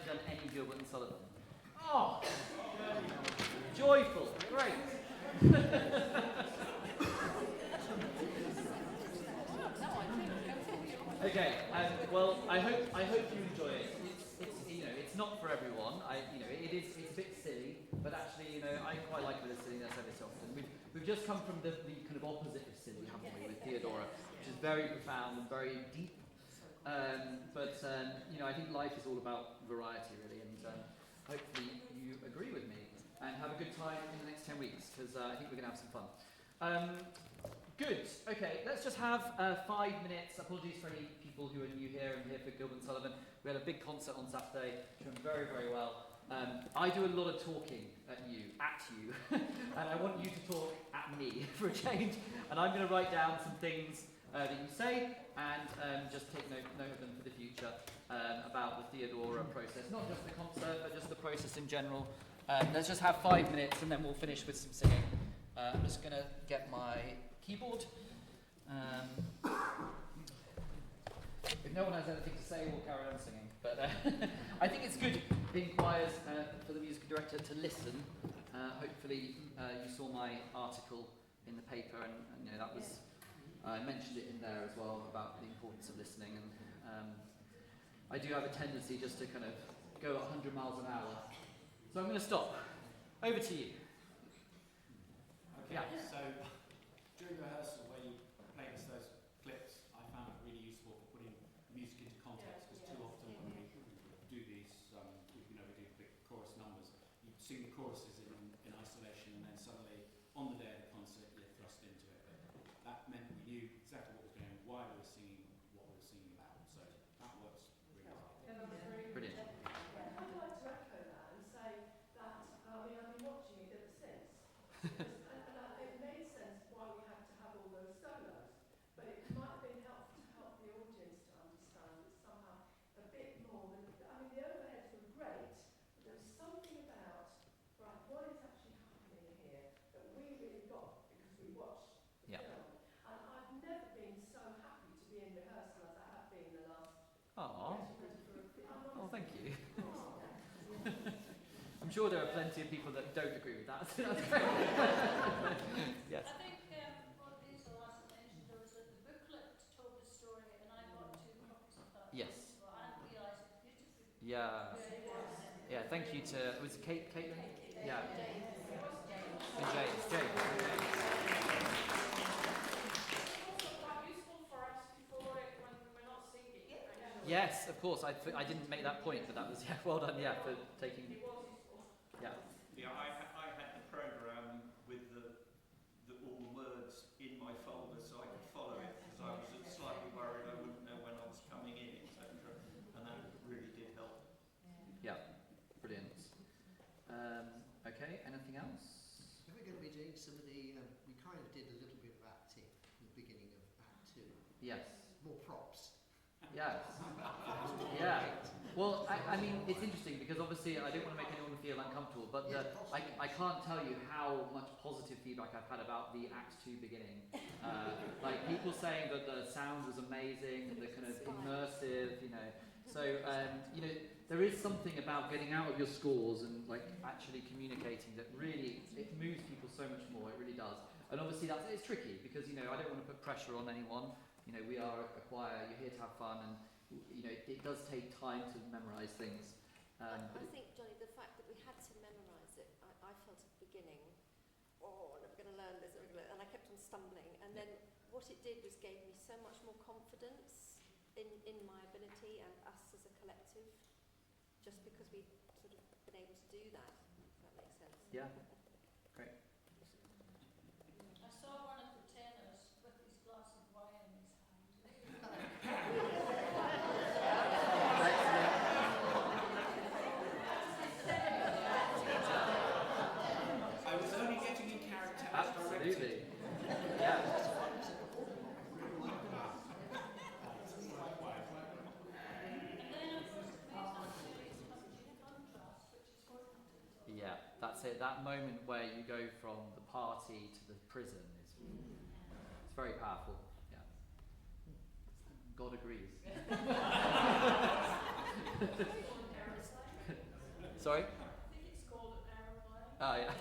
you've done any Gilbert and Sullivan? Oh, joyful, great. Okay, well, I hope you enjoy it. It's not for everyone. It's a bit silly, but actually, I quite like a bit of silliness every so often. We've just come from the kind of opposite of silly, haven't we, with Theodora, which is very profound and very deep. But I think life is all about variety, really, and hopefully you agree with me and have a good time in the next 10 weeks, because I think we're going to have some fun. Good. Okay, let's just have 5 minutes. Apologies for any people who are new here and here for Gilbert and Sullivan. We had a big concert on Saturday, which went very, very well. I do a lot of talking at you, and I want you to talk at me for a change. And I'm going to write down some things that you say and just take note of them for the future about the Theodora process. Not just the concert, but just the process in general. Let's just have 5 minutes and then we'll finish with some singing. I'm just going to get my keyboard. If no one has anything to say, we'll carry on singing. But I think it's good in choirs for the musical director to listen. Hopefully you saw my article in the paper, and that was I mentioned it in there as well about the importance of listening. And I do have a tendency just to kind of go at 100 miles an hour. So I'm going to stop. Over to you. Okay, Yeah. so during rehearsal where you played us those clips, I found it really useful for putting music into context, because too often when we do these, we do big chorus numbers, you sing the choruses in isolation, and then suddenly on the day of the concert you're thrust into it. But that meant we knew exactly what was going on, why we were singing, what we were singing about, so that works really well. Brilliant. I'd like to echo that and say that, I've been watching it ever since. It made sense why we had to have all those solos, but it might have been helpful to help the audience to understand it somehow a bit more. The overheads were great, but there was something about, right, what is actually happening here that we really got because we watched the Yeah. film. And I've never been so happy to be in rehearsal as I have been the last. Aww. Oh, thank you. I'm sure there are plenty of people that don't agree with that. So that's great. Yes. I think what these are last mentioned was that the booklet told the story, and I got 2 copies of that. Yes. So I hadn't realised it beautifully. Yeah. Yeah. Thank you to was it Caitlin? Yeah. And James. It's also quite useful for us before it when we're not singing. Yes, of course. I didn't make that point, but that was well done. Yeah, for taking. Yeah. Yeah, I had the programme with all the words in my folder so I could follow it, because I was slightly worried I wouldn't know when I was coming in, etc. And that really did help. Yeah. Brilliant. Okay. Anything else? We're going to be doing some of the, we kind of did a little bit of acting in the beginning of Act 2. Yes. More props. Yes. Yeah. Well, I mean, it's interesting because obviously I don't want to make anyone feel uncomfortable, but I can't tell you how much positive feedback I've had about the Act 2 beginning. Like people saying that the sound was amazing, the kind of immersive, So, there is something about getting out of your scores and like actually communicating that really, it moves people so much more, it really does. And obviously it's tricky because, I don't want to put pressure on anyone. We are a choir, you're here to have fun, and it does take time to memorise things. I think, Johnny, the fact that we had to memorise it, I felt at the beginning, I'm never going to learn this, and I kept on stumbling. And then what it did was gave me so much more confidence in my ability and us as a collective, just because we'd sort of been able to do that, if that makes sense. Yeah. Great. I saw one of the tenors with his glass of wine in his hand. I was only getting in character as directed. Absolutely. Yeah. Yeah, that's it. That moment where you go from the party to the prison is it's very powerful. Yeah. God agrees. Sorry? I think it's called an aeroplane. Oh yeah.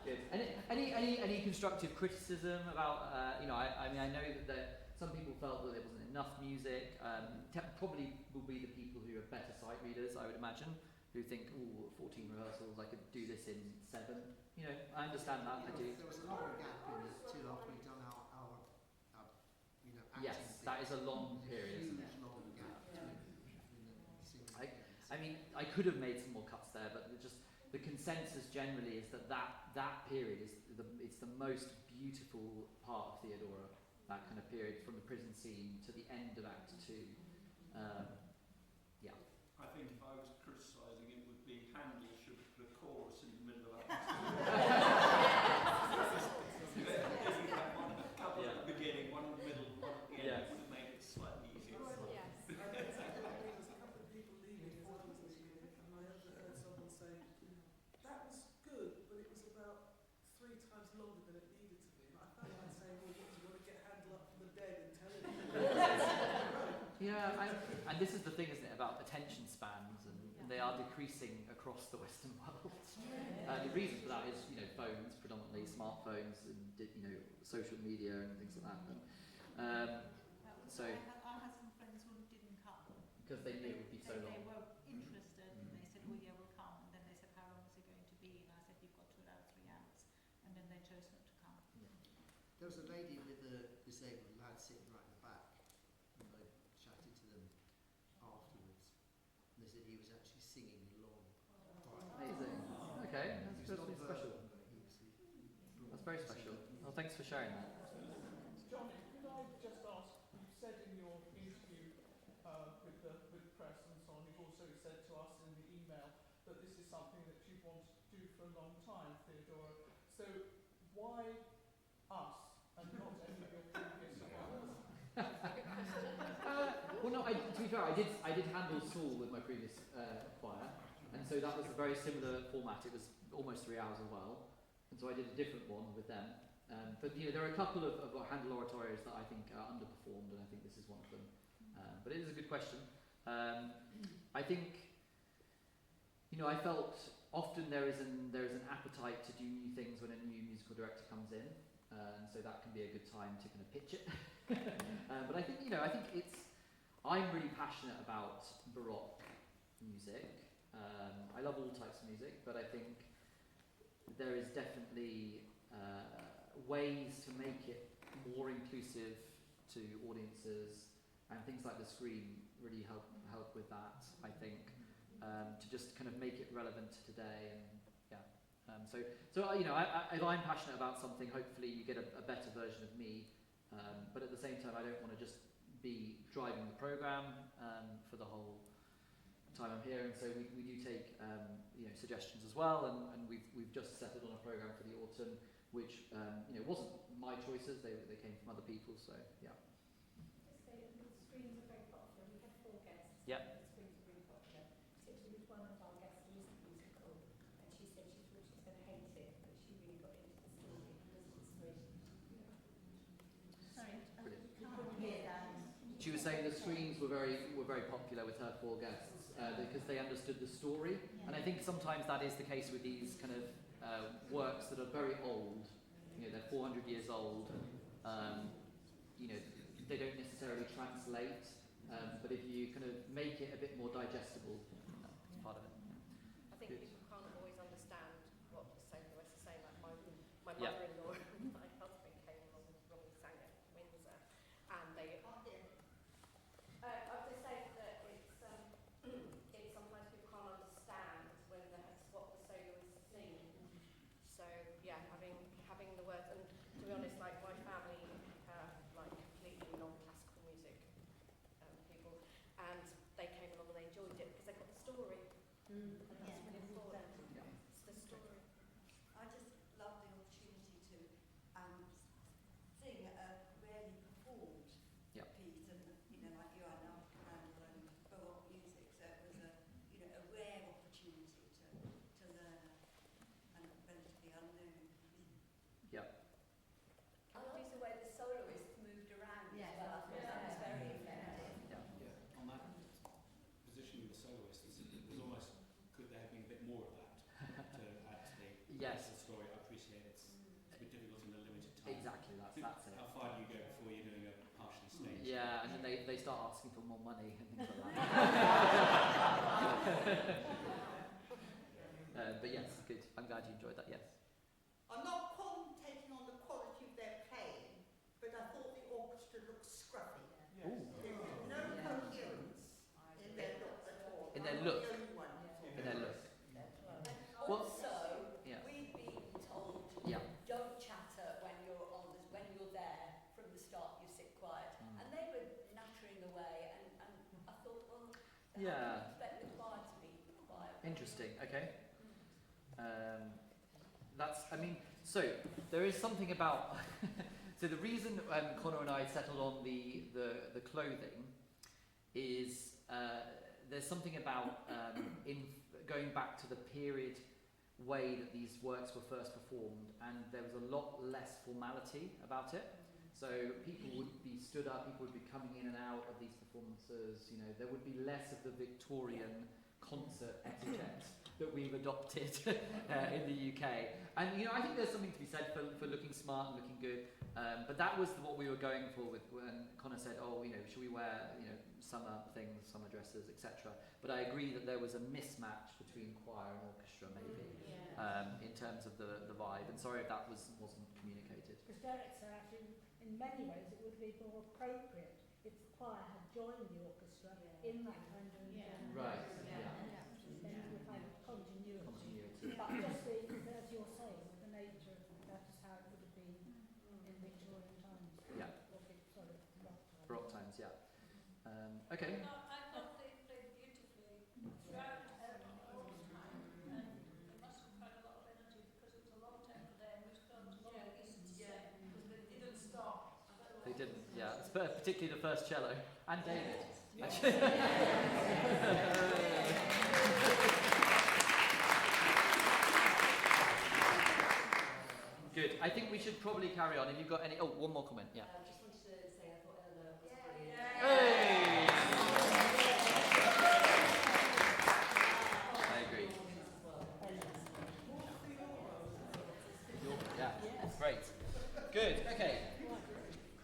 Good. Any constructive criticism about? I mean, I know that some people felt that there wasn't enough music. Probably will be the people who are better sight readers, I would imagine, who think, "Ooh, 14 rehearsals, I could do this in 7." You know, I understand that. I do. There was a longer gap in the two after we'd done our acting Yes, thing. that is a long There's period, isn't it? huge long gap between the singing games. I mean, I could have made some more cuts there, but the consensus generally is that period is it's the most beautiful part of Theodora. That kind of period from the prison scene to the end of Act 2. Yeah. I think if I was criticising, it would be Handel should have put a chorus in the middle of it. If you had one, a couple at the beginning, one in the middle, one at the end, Yes. it would have made it slightly easier. Yes. There's a couple of people leaving before the music, and I heard someone say, that was good, but it was about 3 times longer than it needed to be. And I felt like saying, well, what, do you want to get Handel up from the dead and tell him? Yeah, and this is the thing, isn't it, about attention spans, and they are decreasing across the Western world. The reason for that is, phones, predominantly smartphones, and social media and things like that. So I had some friends who didn't come. because they knew it would be so long. They were interested, and they said, "Oh yeah, we'll come." And then they said, "How long is it going to be?" And I said, "You've got 2 hours, 3 hours." And then they chose not to come. There was a lady with a disabled lad sitting right in the back, and I chatted to them afterwards, and they said he was actually singing along. Amazing. Okay, He that's was very special. non-verbal, but he was That's very special. Well, thanks for sharing that. Johnny, could I just ask, you said in your interview with press and so on, you've also said to us in the email that this is something that you've wanted to do for a long time, Theodora. So why us and not any of your previous ones? Well, no. To be fair, I did handle Saul with my previous choir, and so that was a very similar format. It was almost 3 hours as well, and so I did a different one with them. But there are a couple of Handel oratorios that I think are underperformed, and I think this is one of them. But it is a good question. I think, I felt often there is an appetite to do new things when a new musical director comes in, and so that can be a good time to kind of pitch it. But I think I'm really passionate about Baroque music. I love all types of music, but I think there is definitely ways to make it more inclusive to audiences, and things like the screen really help with that, I think, to just kind of make it relevant to today. And if I'm passionate about something, hopefully you get a better version of me, but at the same time I don't want to just be driving the programme for the whole time I'm here, and so we do take suggestions as well, and we've just settled on a programme for the autumn, which wasn't my choices, they came from other people, so yeah. The screens are very popular. We had 4 guests. Yeah. The screens are really popular. Particularly with one of our guests who isn't musical, and she said she thought she was going to hate it, but she really got into the story because of the screen. Sorry, Brilliant. we can't hear that. She was saying the screens were very popular with her 4 guests because they understood the story, and I think sometimes that is the case with these kind of works that are very old. They're 400 years old. They don't necessarily translate, but if you kind of make it a bit more digestible, that's part of it. I think people can't always understand what the soloists are saying. Like my Yeah. mother-in-law and my husband came along when we sang at Windsor, and they. I was just saying that it's sometimes people can't understand what the soloists sing. So yeah, having the words, and to be honest, like my family like completely non-classical music people, and they came along and they enjoyed it because they got the story. And that's really important. It's the story. I just love the opportunity to sing a rarely performed Yeah. piece, and like you, I love Handel and Baroque music, so it was a rare opportunity to learn and relatively unknown. Yeah. I like the way the soloists moved around as Yeah. well. I thought that was very effective. Yeah, on that positioning the soloists, the Yes. the story. I appreciate it's a bit difficult in a limited time. Exactly, that's it. How far do you go before you're doing a partially staged? Yeah, and then they start asking for more money and things like that. But yes, good. I'm glad you enjoyed that, yes. I'm not commentating on the quality of their playing, but I thought the orchestra looked scruffy. Ooh. There was no coherence in their look at all. In their I'm look. not the only one who thought In their that. look. Well- Also, Yeah. we've been told Yeah. don't chatter when you're when you're there from the start. You sit quiet, Mm. and they were nattering away, and I thought, well, Yeah. I expect the choir to be quiet. Interesting, okay. So there is something about, so the reason Connor and I settled on the clothing is there's something about in going back to the period way that these works were first performed, and there was a lot less formality about it. So people would be stood up, people would be coming in and out of these performances, you know, there would be less of the Victorian concert etiquette that we've adopted in the UK. And, you know, I think there's something to be said for looking smart and looking good. But that was what we were going for with when Connor said, oh, you know, should we wear, you know, summer things, summer dresses, etc. But I agree that there was a mismatch between choir and orchestra, maybe, in terms of the vibe. And sorry if that wasn't communicated. Because Derek said actually, in many ways, it would be more appropriate if the choir had joined the orchestra in that kind of Right. then you would have continuity. Continuity. But just as you're saying, the nature of that is how it would have been in Victorian times. Yeah. Rock times. Rock times, yeah. Okay. I thought they played beautifully throughout all the time, and they must have had a lot of energy because it was a long tempo day and we've got a lot of easy to say because they didn't stop. They didn't, yeah. Particularly the first cello. And David. Good. I think we should probably carry on. If you've got any... Oh, one more comment, yeah. I just wanted to say I thought Eleanor was brilliant. Hey! I agree. Yeah, great. Good, okay.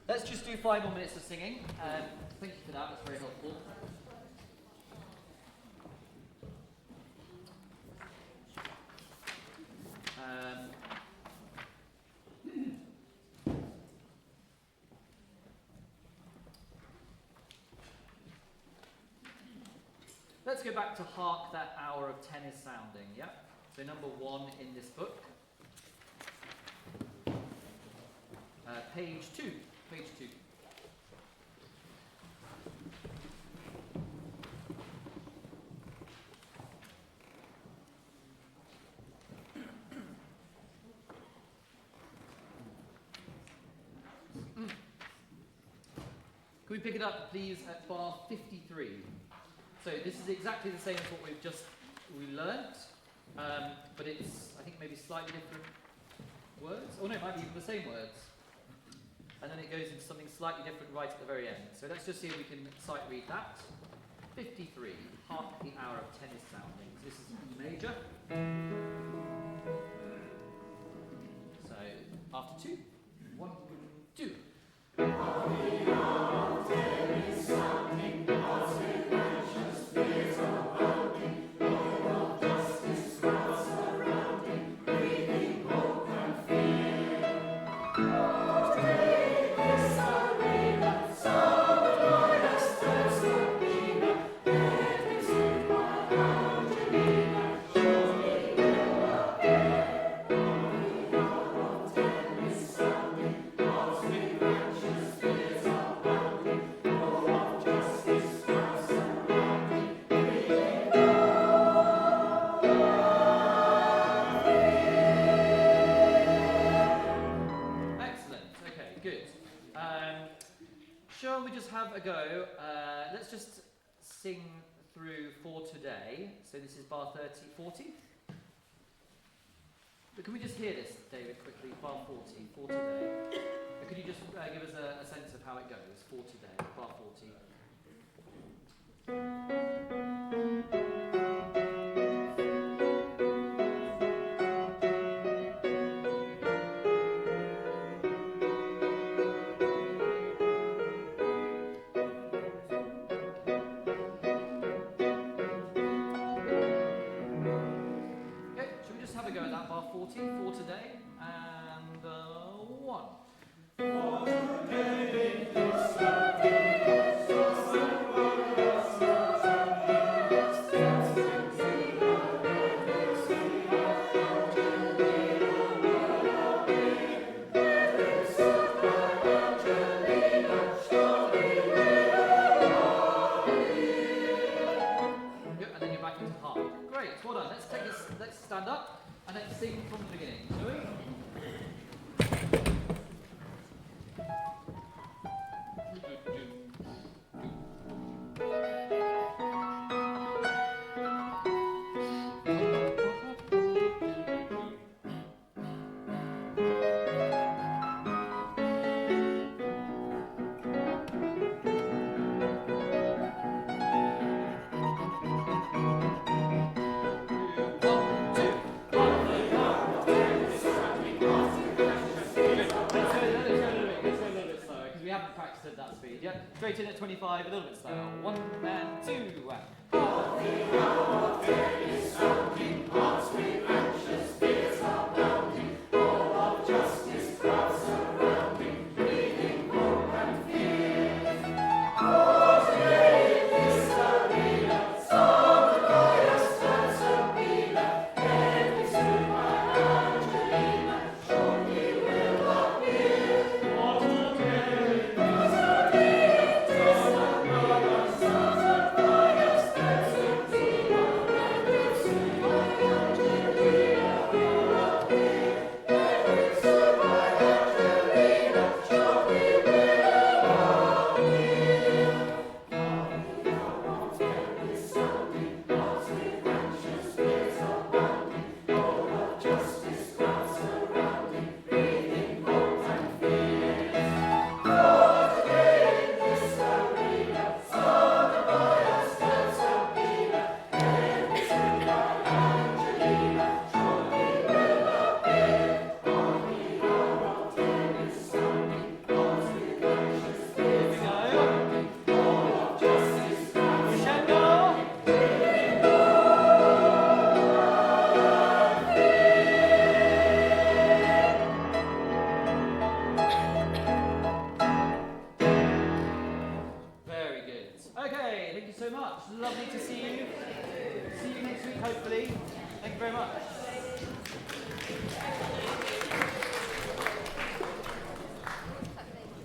Let's just do 5 more minutes of singing. Thank you for that, that's very helpful. Let's go back to Hark That Hour of Tennis Sounding, yeah? So number 1 in this book. Page 2. Page 2. Can we pick it up, please, at bar 53? So this is exactly the same as what we learnt, but it's, I think, maybe slightly different words. Oh no, it might be even the same words. And then it goes into something slightly different right at the very end. So let's just see if we can sight read that. 53, Hark the Hour of Tennis Soundings. This is E major. So after 2, 1, 2. Shall we just have a go? Let's just sing through For Today. So this is bar 40. But can we just hear this, David, quickly? Bar 40, For Today. Could you just give us a sense of how it goes? For Today, bar 40. 40 for today, and 1. Yep, and then you're back into half. Great, well done. Let's stand up and let's sing from the beginning, shall we? Practice at that speed, yeah? Straight in at 25, a little bit slower. 1 and 2. Okay, thank you so much. Lovely to see you. See you next week, hopefully. Thank you very much.